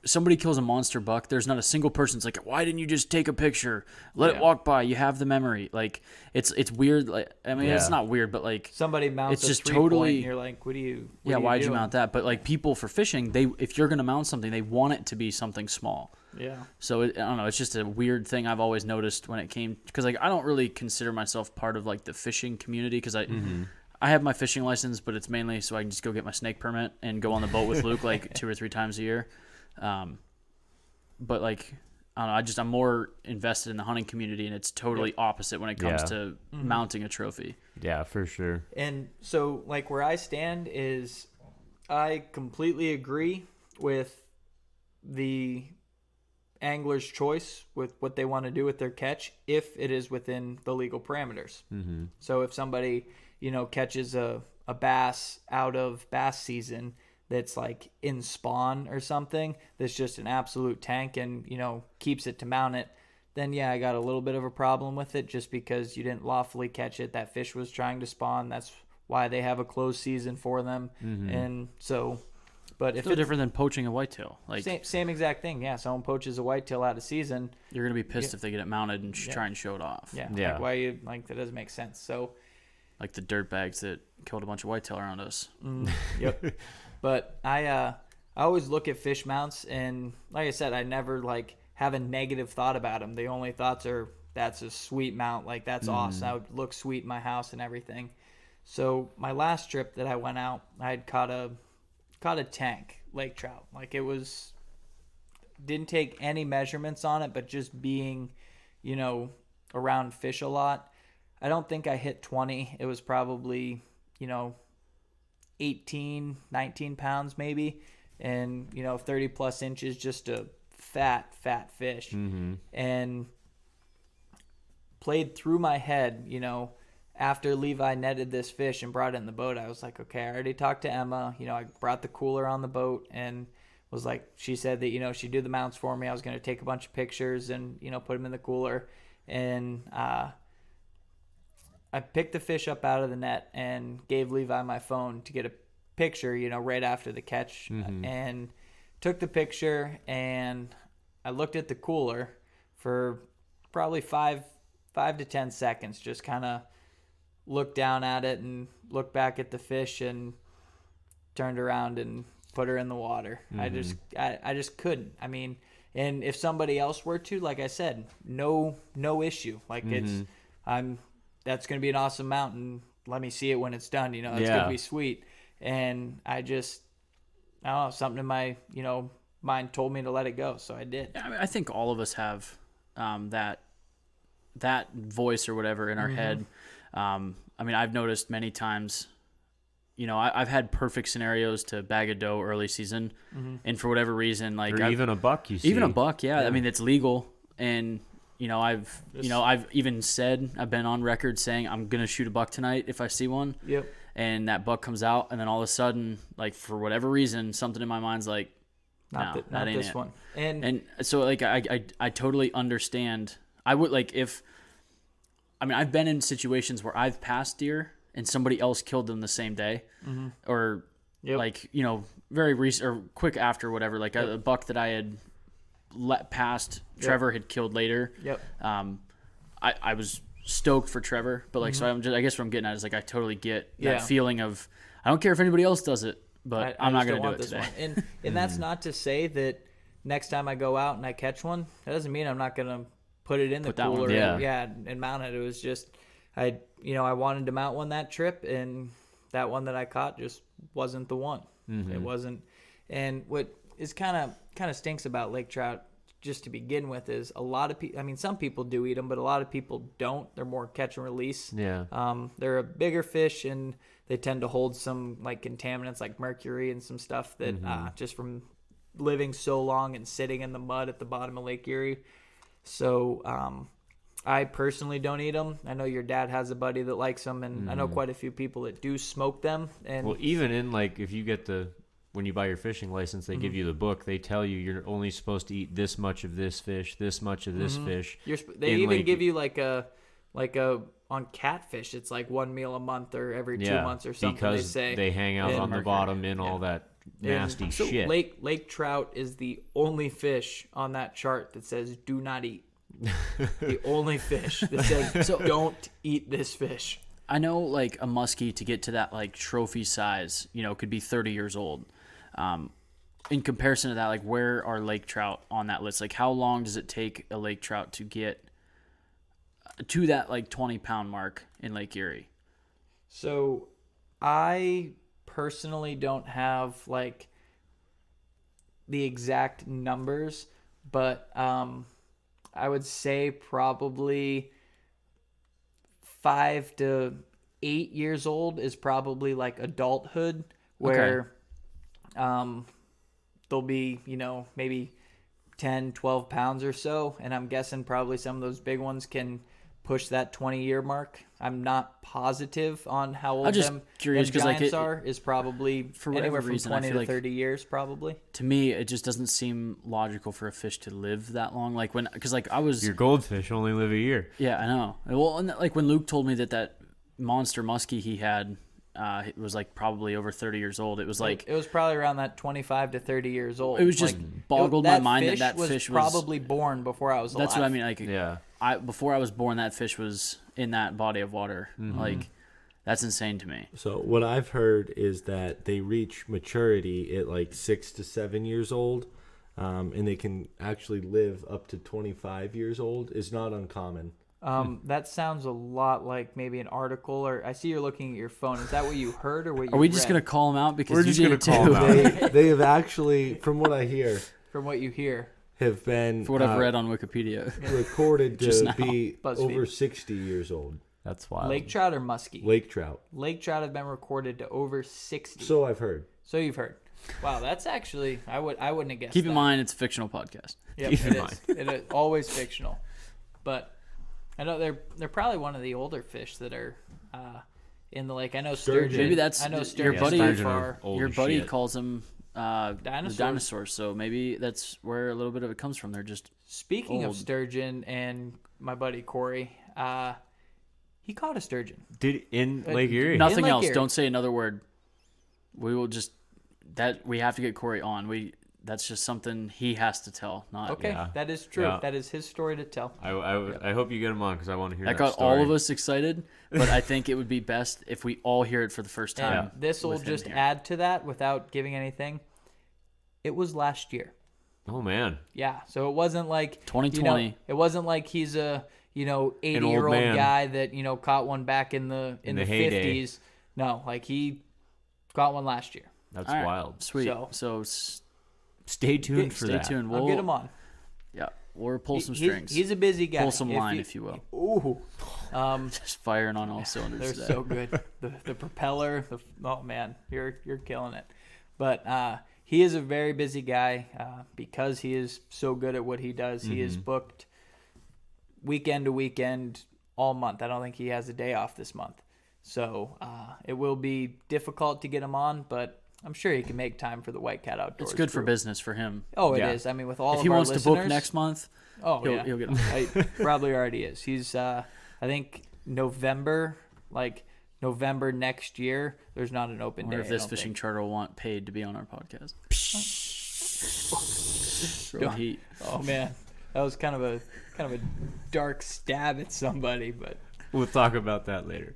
somebody kills a monster buck, there's not a single person's like, why didn't you just take a picture? Let it walk by. You have the memory. Like, it's weird. Like, I mean, it's Yeah. not weird, but like, somebody mounts it's a just 3-point, totally. and you're like, "What do you? Yeah, are why'd you doing?" mount that? But like, people for fishing, if you're gonna mount something, they want it to be something small. Yeah. So I don't know. It's just a weird thing I've always noticed when it came, because like I don't really consider myself part of like the fishing community, because I have my fishing license, but it's mainly so I can just go get my snake permit and go on the boat with Luke like 2 or 3 times a year. But like I don't know, I'm more invested in the hunting community, and it's totally opposite when it comes Yeah. to mounting a trophy. Yeah, for sure. And so, like, where I stand is I completely agree with the angler's choice with what they want to do with their catch if it is within the legal parameters. So if somebody, catches a a bass out of bass season that's like in spawn or something, that's just an absolute tank and, keeps it to mount it, then yeah, I got a little bit of a problem with it just because you didn't lawfully catch it. That fish was trying to spawn. That's why they have a closed season for them. And so, but if It's no different than poaching a whitetail. Like same exact thing. Yeah, someone poaches a whitetail out of season. you're gonna be pissed if they get it mounted and try and show it off. Yeah, Yeah. like why you like that doesn't make sense. So, Like the dirtbags that killed a bunch of whitetail around us. yep. But I always look at fish mounts, and like I said, I never like have a negative thought about them. The only thoughts are that's a sweet mount, like that's awesome. That would look sweet in my house and everything. So my last trip that I went out, I had caught a tank lake trout. Like it was, didn't take any measurements on it, but just being, around fish a lot. I don't think I hit 20. It was probably, 18, 19 pounds maybe. And, 30 plus inches, just a fat fish. And played through my head, after Levi netted this fish and brought it in the boat. I was like, okay, I already talked to Emma. I brought the cooler on the boat and was like, she said that, she'd do the mounts for me. I was going to take a bunch of pictures and, put them in the cooler. And, I picked the fish up out of the net and gave Levi my phone to get a picture, right after the catch, and took the picture, and I looked at the cooler for probably 5 to 10 seconds, just kind of looked down at it and looked back at the fish and turned around and put her in the water. I just couldn't. I mean, and if somebody else were to, like I said, no issue. Like that's going to be an awesome mountain. Let me see it when it's done. It's going to be sweet. And I don't know, something in my, mind told me to let it go. So I did. I mean, I think all of us have that voice or whatever in our head. I mean, I've noticed many times, I've had perfect scenarios to bag a doe early season. And for whatever reason, like even a buck, you see. Even a buck, yeah. I mean, it's legal. And I've even said, I've been on record saying I'm gonna shoot a buck tonight if I see one. Yep. And that buck comes out, and then all of a sudden, like for whatever reason, something in my mind's like, not ain't this it. one. And so like I totally understand. I would like I've been in situations where I've passed deer and somebody else killed them the same day, or like very recent or quick after whatever. Like a buck that I had let past Trevor had killed later. I was stoked for Trevor, but like so I guess what I'm getting at is like I totally get that feeling of I don't care if anybody else does it, but I'm not going to do it today. And that's not to say that next time I go out and I catch one, that doesn't mean I'm not going to put it in the cooler and mount it. It was just I wanted to mount one that trip, and that one that I caught just wasn't the one. It wasn't. And what is kind of stinks about lake trout, just to begin with, is a lot of people. I mean, some people do eat them, but a lot of people don't. They're more catch and release. They're a bigger fish, and they tend to hold some like contaminants like mercury and some stuff that just from living so long and sitting in the mud at the bottom of Lake Erie. So I personally don't eat them. I know your dad has a buddy that likes them, and I know quite a few people that do smoke them. And well, even in like if you get when you buy your fishing license, they give you the book. They tell you you're only supposed to eat this much of this fish, this much of this fish. They even give you like a on catfish. It's like one meal a month or every 2 months or something. Because they say they hang out on the bottom in all that nasty shit. Lake trout is the only fish on that chart that says do not eat. The only fish that says don't eat this fish. I know like a muskie to get to that like trophy size, could be 30 years old. In comparison to that, like where are lake trout on that list? Like how long does it take a lake trout to get to that like 20-pound mark in Lake Erie? So I personally don't have like the exact numbers, but I would say probably 5 to 8 years old is probably like adulthood, where they'll be, maybe 10, 12 pounds or so. And I'm guessing probably some of those big ones can push that 20-year mark. I'm not positive on how old I'm just them curious because like giants are. Is probably for whatever anywhere from reason, I 20 feel to like 30 years, probably. to me it just doesn't seem logical for a fish to live that long. Like because like I was Your goldfish only live a year. yeah I know. Well, and like when Luke told me that monster muskie he had it was like probably over 30 years old. It was like It was probably around that 25 to 30 years old. it was just boggled my mind that fish was probably born before I was alive. That's what I mean. Like Yeah. before I was born, that fish was in that body of water. Like that's insane to me. So what I've heard is that they reach maturity at like 6 to 7 years old, and they can actually live up to 25 years old. Is not uncommon. That sounds a lot like maybe an article, or I see you're looking at your phone. Is that what you heard or what you Are we just read? gonna call him out because We're you just did gonna it call too? him out. They have actually, from what I hear, From what you hear. have been For what I've read on Wikipedia. recorded Just to now. be BuzzFeed. over 60 years old. That's wild. Lake trout or muskie? Lake trout. Lake trout have been recorded to over 60. So I've heard. So you've heard. Wow, that's actually I wouldn't have guessed. Keep in that. mind, it's a fictional podcast. Yep, Keep in it mind. is. It is always fictional. But I know they're probably one of the older fish that are in the lake. I know sturgeon. Maybe that's I know your sturgeon. buddy. sturgeon Far. are old Your as buddy shit. calls them the Dinosaurs. dinosaurs. So maybe that's where a little bit of it comes from. They're just Speaking of old. sturgeon and my buddy Corey, he caught a sturgeon. Did in Lake Erie? nothing Lake else. Erie. Don't say another word. We will just we have to get Corey on. That's just something he has to tell. Not Okay, Yeah. that is true. Yeah. That is his story to tell. I hope you get him on because I want to hear That that got story. all of us excited, but I think it would be best if we all hear it for the first time. And this will with him just here. add to that without giving anything. It was last year. Oh man. Yeah, so it wasn't like 2020. it wasn't like he's a 80-year-old man. guy that caught one back in the the heyday. 50s. No, like he caught one last year. That's All right, wild. Sweet. So- Stay tuned for stay that. tuned. I'll get him on. Yeah, we'll pull some He's- strings. He's a busy guy. Pull some line, if you will. Ooh, Just firing on all cylinders they're today. so good. The propeller. Oh man, you're killing it. But he is a very busy guy because he is so good at what he does. He is booked weekend to weekend all month. I don't think he has a day off this month. So it will be difficult to get him on, but I'm sure he can make time for the White Cat Outdoors. It's good for crew. business for him. Oh, it is. Yeah. I mean, with all If of he our wants to listeners, book next month, oh he'll get on. I probably already is. He's I think November next year. There's not an open I wonder day. if this I don't fishing think. charter will want paid to be on our podcast. Throw Don't- heat. Oh man, that was kind of a dark stab at somebody, but We'll talk about that later.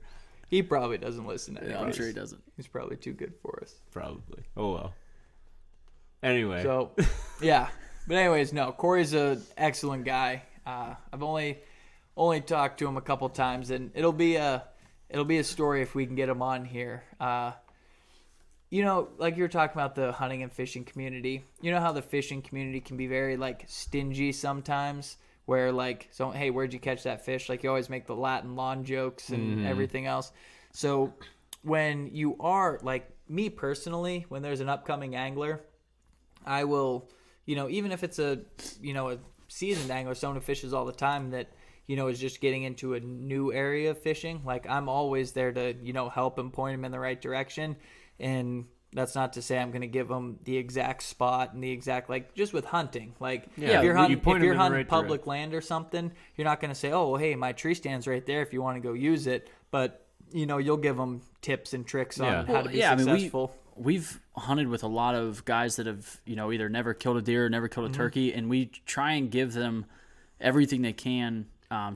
he probably doesn't listen to Yeah, I'm sure he doesn't. He's probably too good for us. Probably. Oh well. Anyway. So, yeah. But anyways, no, Corey's a excellent guy. I've only talked to him a couple times, and it'll be a story if we can get him on here. Like you were talking about the hunting and fishing community. You know how the fishing community can be very like stingy sometimes, where like, so hey, where'd you catch that fish? Like you always make the Latin lawn jokes and everything else. So when you are like me personally, when there's an upcoming angler, I will, even if it's a seasoned angler, someone who fishes all the time that, is just getting into a new area of fishing. Like I'm always there to, help and point him in the right direction. And that's not to say I'm going to give them the exact spot and the exact, like just with hunting. Like Yeah, if you're you hunting, point 'em in the hunting right public land or something, you're not going to say, oh, well, hey, my tree stand's right there if you want to go use it. But, you'll give them tips and tricks on how to be successful. We've hunted with a lot of guys that have, either never killed a deer or never killed a turkey, and we try and give them everything they can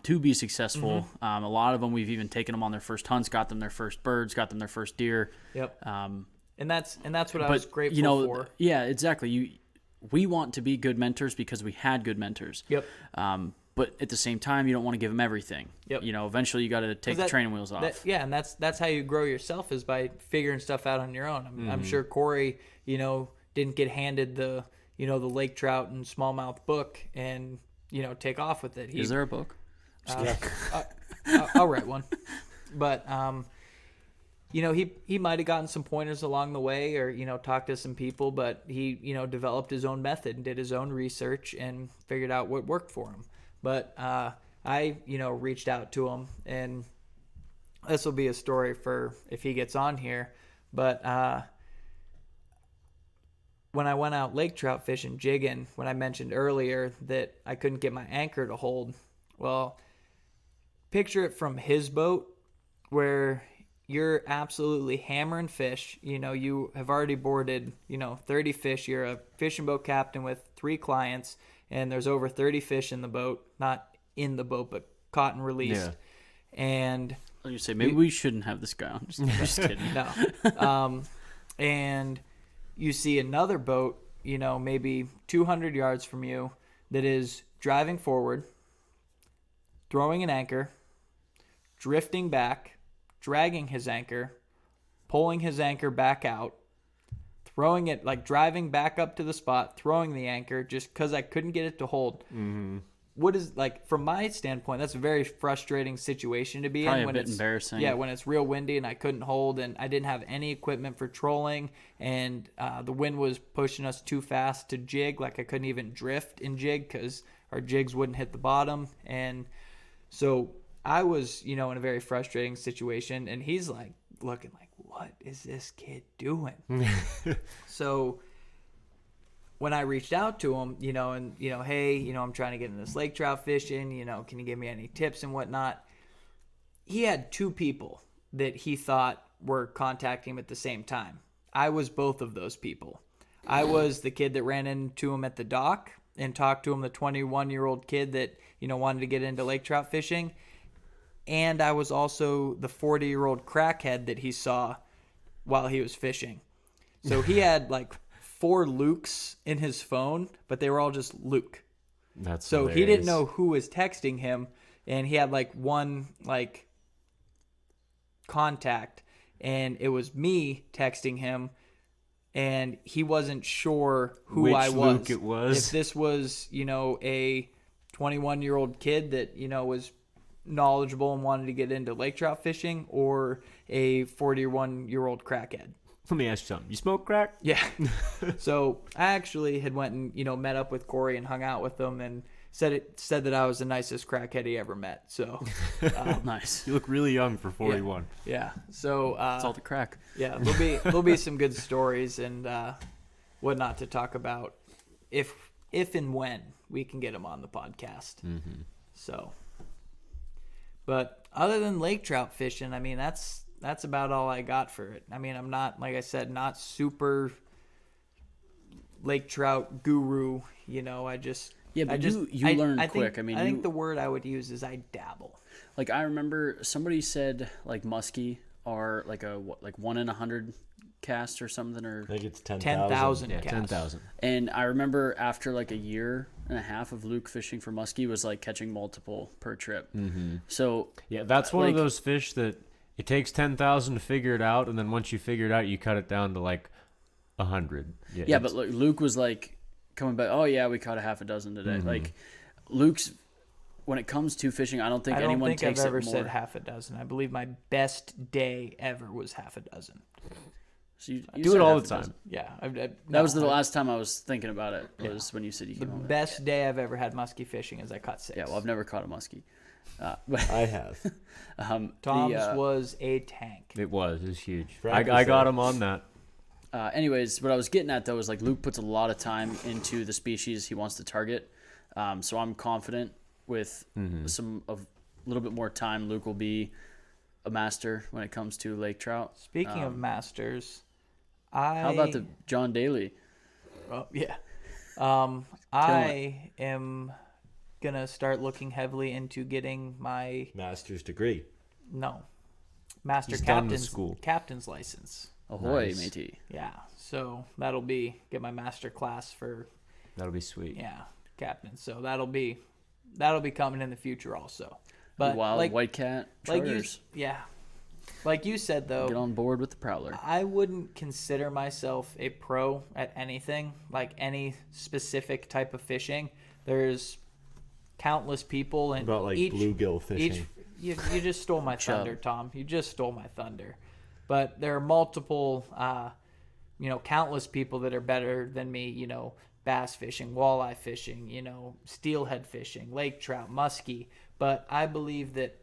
to be successful. A lot of them, we've even taken them on their first hunts, got them their first birds, got them their first deer. Yep. And that's what I was grateful for. Yeah, exactly. We want to be good mentors because we had good mentors. Yep. But at the same time, you don't want to give them everything. Yep. Eventually you got to take the training wheels off. And that's how you grow yourself, is by figuring stuff out on your own. I'm sure Corey, didn't get handed the lake trout and smallmouth book and take off with it. Is there a book? I'll write one. But he might have gotten some pointers along the way, or talked to some people, but he developed his own method and did his own research and figured out what worked for him. But I reached out to him, and this will be a story for if he gets on here. But when I went out lake trout fishing, jigging, when I mentioned earlier that I couldn't get my anchor to hold, well, picture it from his boat where you're absolutely hammering fish. You have already boarded, 30 fish. You're a fishing boat captain with 3 clients, and there's over 30 fish in the boat, not in the boat, but caught and released. Yeah. And You say maybe we shouldn't have this guy on. Just kidding. no. And you see another boat, maybe 200 yards from you that is driving forward, throwing an anchor, drifting back, dragging his anchor, pulling his anchor back out, throwing it, like driving back up to the spot, throwing the anchor just because I couldn't get it to hold. Mm-hmm. What is, like, from my standpoint, that's a very frustrating situation to be Probably in. a bit embarrassing. Yeah, when it's real windy and I couldn't hold, and I didn't have any equipment for trolling, and the wind was pushing us too fast to jig. Like, I couldn't even drift and jig because our jigs wouldn't hit the bottom. And so I was, in a very frustrating situation, and he's like looking like, what is this kid doing? So when I reached out to him, hey, I'm trying to get in this lake trout fishing, can you give me any tips and whatnot? He had 2 people that he thought were contacting him at the same time. I was both of those people. I was the kid that ran into him at the dock and talked to him, the 21-year-old kid that, wanted to get into lake trout fishing. And I was also the 40-year-old crackhead that he saw while he was fishing. So he had like 4 Lukes in his phone, but they were all just Luke. That's so hilarious. He didn't know who was texting him, and he had like one like contact, and it was me texting him, and he wasn't sure who Which I was. Luke it was. If this was, a 21-year-old kid that, was knowledgeable and wanted to get into lake trout fishing, or a 41-year-old crackhead. Let me ask you something. You smoke crack? Yeah. So I actually had went and, met up with Corey and hung out with him, and said that I was the nicest crackhead he ever met. So Nice. You look really young for 41. yeah. So It's all the crack. yeah, there'll be some good stories and whatnot to talk about if and when we can get him on the podcast. Mm-hmm. So, but other than lake trout fishing, I mean, that's about all I got for it. I mean, I'm not, like I said, not super lake trout guru. I just Yeah, but you learn quick. I think the word I would use is I dabble. Like, I remember somebody said like muskie are like a 1 in 100 cast or something, or I think it's 10,000 Yeah, casts. 10,000. and I remember after like a year and a half of Luke fishing for muskie was like catching multiple per trip. Mm-hmm. So Yeah, that's one of like- those fish that it takes 10,000 to figure it out, and then once you figure it out, you cut it down to like 100. yeah, it's- but Luke was like coming back. Oh yeah, we caught a half a dozen today. Mm-hmm. Like Luke's, when it comes to fishing, I don't think I don't anyone think takes I've ever it more. said half a dozen. I believe my best day ever was half a dozen. So you do said it all half the a time. dozen. Yeah, That was the last time I was thinking about it. Was when you said you The came home. best day I've ever had muskie fishing is I caught 6. Yeah, well, I've never caught a muskie. But I have. Tom's was a tank. It was huge. Frank I was got there. him on that. anyways, what I was getting at though is like Luke puts a lot of time into the species he wants to target. So I'm confident with a little bit more time, Luke will be a master when it comes to lake trout. Speaking of masters, How about the John Daly? Oh, yeah. I am going to start looking heavily into getting my Master's degree. master He's done the captain's school. captain's license. Ahoy, Nice. matey. Yeah. So that'll be get my master class for That'll be sweet. captain. So that'll be coming in the future also. But Wild like white cat like you charters. like you said though, Get on board with the Prowler. I wouldn't consider myself a pro at anything, like any specific type of fishing. There's countless people, and About like bluegill fishing. You just stole my thunder, Tom. You just stole my thunder. But there are multiple, countless people that are better than me, bass fishing, walleye fishing, steelhead fishing, lake trout, muskie. But I believe that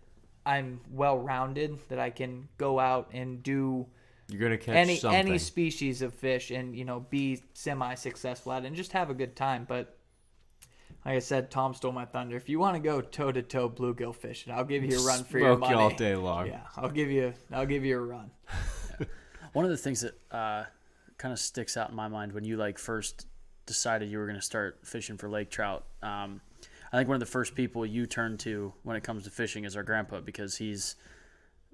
I'm well-rounded, that I can go out and do You're gonna catch any something. species of fish and be semi-successful at it and just have a good time. But like I said, Tom stole my thunder. If you want to go toe-to-toe bluegill fishing, I'll give you a run for your Smoke money. you all day long. Yeah, I'll give you a run. One of the things that kind of sticks out in my mind when you first decided you were going to start fishing for lake trout, I think one of the first people you turn to when it comes to fishing is our grandpa, because he's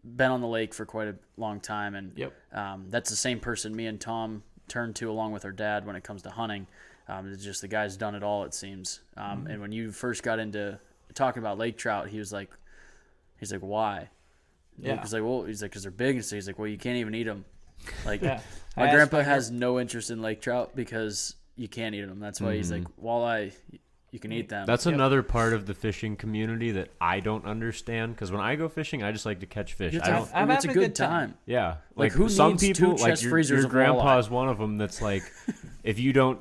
been on the lake for quite a long time, and that's the same person me and Tom turn to along with our dad when it comes to hunting. It's just the guy's done it all, it seems. And when you first got into talking about lake trout, he's like, why? Yeah. He's like, because they're big, and so he's like, well, you can't even eat them. Like, Yeah. my grandpa has no interest in lake trout because you can't eat them. That's why he's like, walleye, you can eat them. That's another part of the fishing community that I don't understand, because when I go fishing, I just like to catch fish. I don't. I'm it's a having good time. Yeah, Like, who some needs people, two like chest your freezers of grandpa walleye? is one of them. That's like, if you don't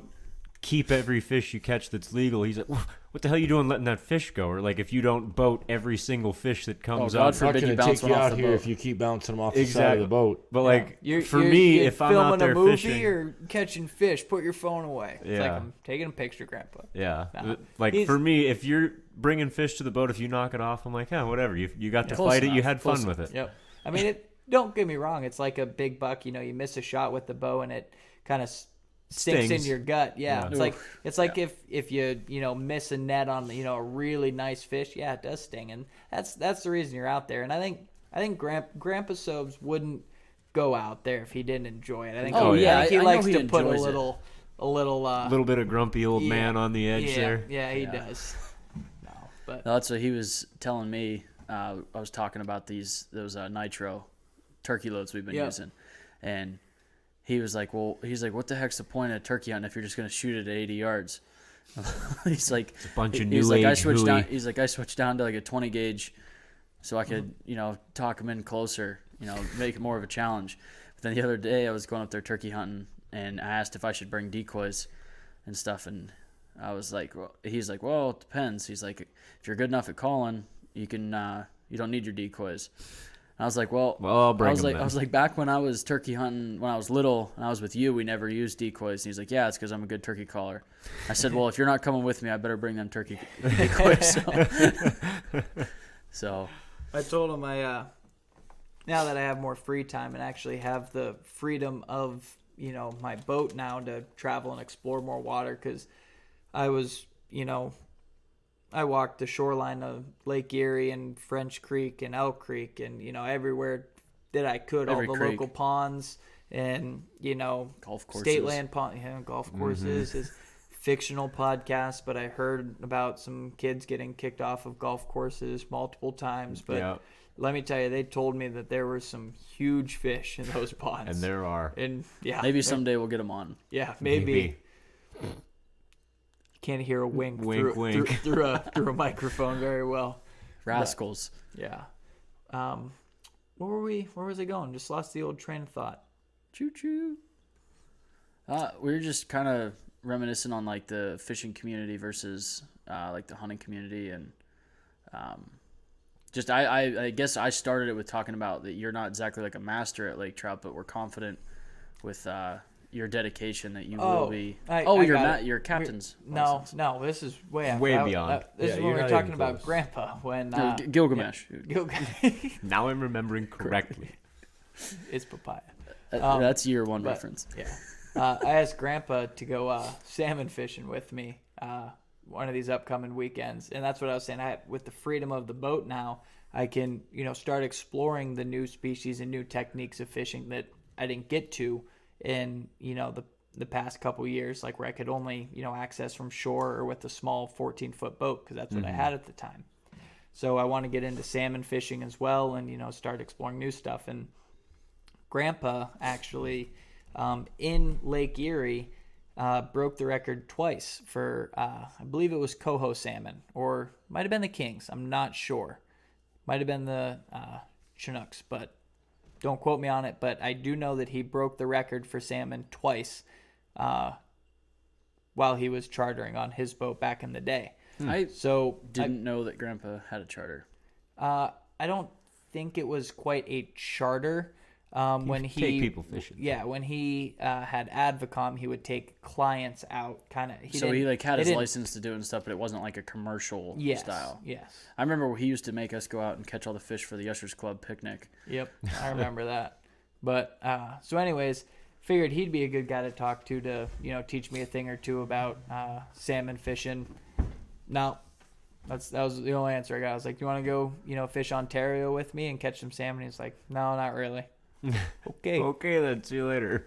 keep every fish you catch that's legal, he's like, what the hell are you doing letting that fish go? Or like, if you don't boat every single fish that comes God up. forbid Not you going to bounce take one you off out the here boat. if you keep bouncing them off the side of the boat. But like, You're you're if I'm filming out there a movie fishing, or catching fish, put your phone away. It's like Yeah. I'm taking a picture, Grandpa. yeah, Nah. like He's- for me, if you're bringing fish to the boat, if you knock it off, I'm like, yeah, whatever. You got to Close fight it. You enough. had Close fun with it. Yep. I mean, don't get me wrong. It's like a big buck. You miss a shot with the bow and it kind of stinks Stings. in your gut. Yeah. Yeah. It's like if you miss a net on a really nice fish. Yeah, it does sting, and that's the reason you're out there. And I think Grandpa Sobes wouldn't go out there if he didn't enjoy it. I think. Oh, yeah, I think he I know likes he to put a enjoys it. little. A little bit of grumpy old Yeah. man on the edge Yeah, there. yeah, he does. No, but No, that's what he was telling me. I was talking about those nitro turkey loads we've been Yep. using, and he was like, "Well, what the heck's the point of turkey hunting if you're just going to shoot it at 80 yards?" He's like, a bunch of he's new like, I age switched down. hooey. He's like, I switched down to like a 20 gauge, so I could talk him in closer, make it more of a challenge. But then the other day I was going up there turkey hunting, and I asked if I should bring decoys and stuff, and I was like, well, he's like, well, it depends. He's like, if you're good enough at calling, you can, you don't need your decoys. And I was like, well, I'll bring I was 'em like, then. I was like, back when I was turkey hunting, when I was little, and I was with you, we never used decoys. And he's like, yeah, it's because I'm a good turkey caller. I said, well, if you're not coming with me, I better bring them turkey decoys. So I told him now that I have more free time and actually have the freedom of my boat now to travel and explore more water, because I was I walked the shoreline of Lake Erie and French Creek and Elk Creek and everywhere that I could, Every all the creek. local ponds and golf courses. state land pond, golf courses. His fictional podcast, but I heard about some kids getting kicked off of golf courses multiple times. But Yeah. let me tell you, they told me that there were some huge fish in those ponds. And there are. And yeah, maybe someday we'll get them on. Yeah, maybe. Can't hear a wink, Wink, through, wink. through a microphone very well. Rascals. Yeah. Where were we? Where was I going? Just lost the old train of thought. Choo choo. We were just kind of reminiscing on like the fishing community versus like the hunting community, and just I guess I started it with talking about that you're not exactly like a master at lake trout, but we're confident with your dedication that you will be. Your captain's license. No, this is way after. Way beyond. This is Yeah, when we you're were not talking even about close. Grandpa when No, Gilgamesh. Now I'm remembering correctly. it's papaya. That's year one but- reference. Yeah. I asked Grandpa to go salmon fishing with me one of these upcoming weekends, and that's what I was saying. With the freedom of the boat now, I can start exploring the new species and new techniques of fishing that I didn't get to in the past couple years, like where I could only access from shore or with a small 14-foot boat, because that's what I had at the time. So I want to get into salmon fishing as well, and start exploring new stuff. And Grandpa actually in Lake Erie broke the record twice for I believe it was coho salmon, or might have been the kings. I'm not sure. Might have been the Chinooks, but don't quote me on it. But I do know that he broke the record for salmon twice while he was chartering on his boat back in the day. I So didn't know that Grandpa had a charter. I don't think it was quite a charter. When he take people fishing. Yeah, when he had Advocom, he would take clients out. So he like had his license to do it and stuff, but it wasn't like a commercial style. Yes. I remember he used to make us go out and catch all the fish for the Ushers Club picnic. Yep, I remember that. But so, anyways, figured he'd be a good guy to talk to teach me a thing or two about salmon fishing. No, that was the only answer I got. I was like, "Do you want to go, fish Ontario with me and catch some salmon?" He's like, "No, not really." Okay. Okay, then. See you later.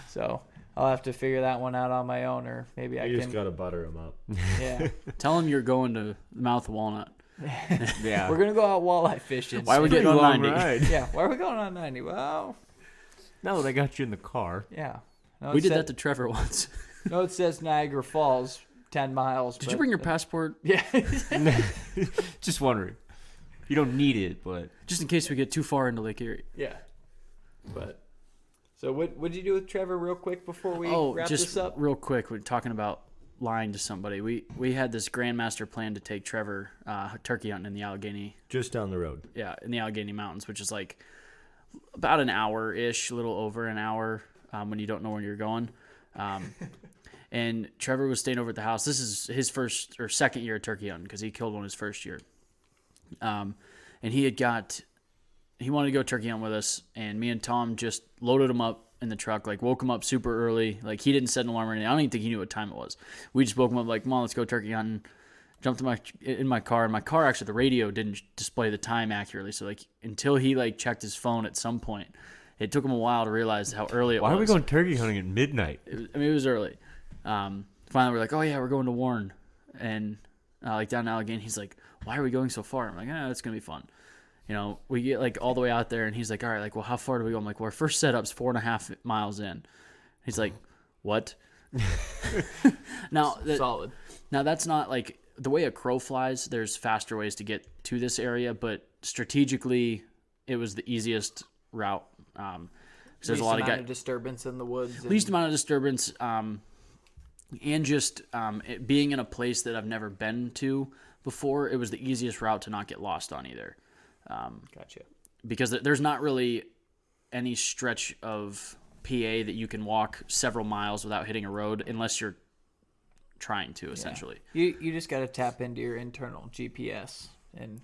So I'll have to figure that one out on my own, or maybe I You can. just gotta butter them up. Yeah. Tell him you're going to the mouth of Walnut. Yeah. We're gonna go out walleye fishing. Why are we Pretty getting on long 90? ride. Yeah. Why are we going on 90? Well, No, they got you in the car. yeah. No, We it did said- that to Trevor once. No, it says Niagara Falls, 10 miles. Did you bring your passport? Yeah. Just wondering. You don't need it, but Just in case we get too far into Lake Erie. Yeah. But so what'd you do with Trevor real quick before we wrap just this up? real quick, we're talking about lying to somebody. We had this grandmaster plan to take Trevor turkey hunting in the Allegheny, Just down the road. in the Allegheny Mountains, which is like about an hour-ish, a little over an hour when you don't know where you're going. And Trevor was staying over at the house. This is his first or second year of turkey hunting because he killed one his first year. And he wanted to go turkey hunting with us, and me and Tom just loaded him up in the truck, like woke him up super early. Like he didn't set an alarm or anything. I don't even think he knew what time it was. We just woke him up like, "Come on, let's go turkey hunting." Jumped in my car, and my car actually the radio didn't display the time accurately. So like until he like checked his phone at some point, it took him a while to realize how early it was. why are we going turkey hunting at midnight? It was early. Finally, we're like, "Oh yeah, we're going to Warren," and like down in Allegheny. He's like, "Why are we going so far?" I'm like, "It's gonna be fun." We get like all the way out there, and he's like, "All right, like, well, how far do we go?" I'm like, "Well, our first setup's 4.5 miles in." He's like, "What?" Solid. Now that's not like the way a crow flies. There's faster ways to get to this area, but strategically, it was the easiest route. There's a lot of disturbance in the woods. least amount of disturbance, and just it being in a place that I've never been to before. It was the easiest route to not get lost on either. Gotcha. Because there's not really any stretch of PA that you can walk several miles without hitting a road unless you're trying to, essentially. You just got to tap into your internal GPS, and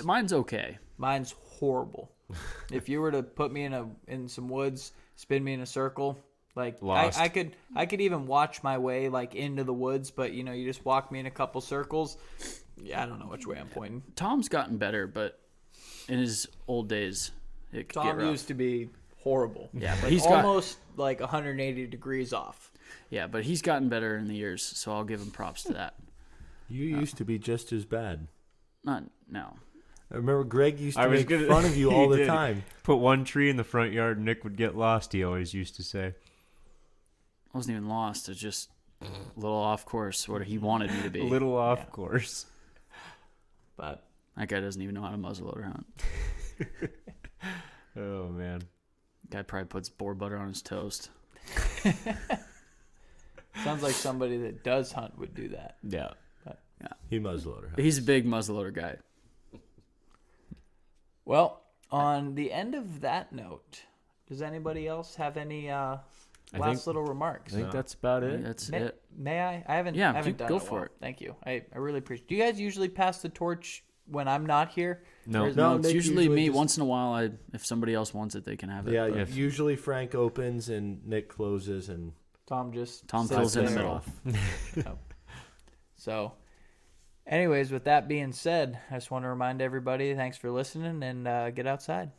Mine's okay. mine's horrible. If you were to put me in some woods, spin me in a circle, like Lost. I could even watch my way like into the woods, but you just walk me in a couple circles. Yeah, I don't know which way I'm pointing. Tom's gotten better, but in his old days, it could get Tom rough. used to be horrible. Yeah, but like he's got- almost like 180 degrees off. Yeah, but he's gotten better in the years, so I'll give him props to that. You used to be just as bad. No. I remember Greg used to I was make gonna- fun of you he all the did. time. Put one tree in the front yard, Nick would get lost, he always used to say. I wasn't even lost. It's just a little off course, what he wanted me to be. A little off course. But That guy doesn't even know how to muzzleloader hunt. Oh, man. Guy probably puts boar butter on his toast. sounds like somebody that does hunt would do that. Yeah. He muzzleloader. But he's a big muzzleloader guy. Well, on the end of that note, does anybody else have any last little remarks? I think that's about it. That's May, it. may I? I haven't. Yeah, I haven't done go it for well. it. Thank you. I really appreciate. Do you guys usually pass the torch when I'm not here? No. Or is- No, It's Nick usually usually me. just- Once in a while, if somebody else wants it, they can have it. Yeah, but usually Frank opens and Nick closes, and Tom just Tom sits fills in the there. middle. So, anyways, with that being said, I just want to remind everybody, thanks for listening, and get outside.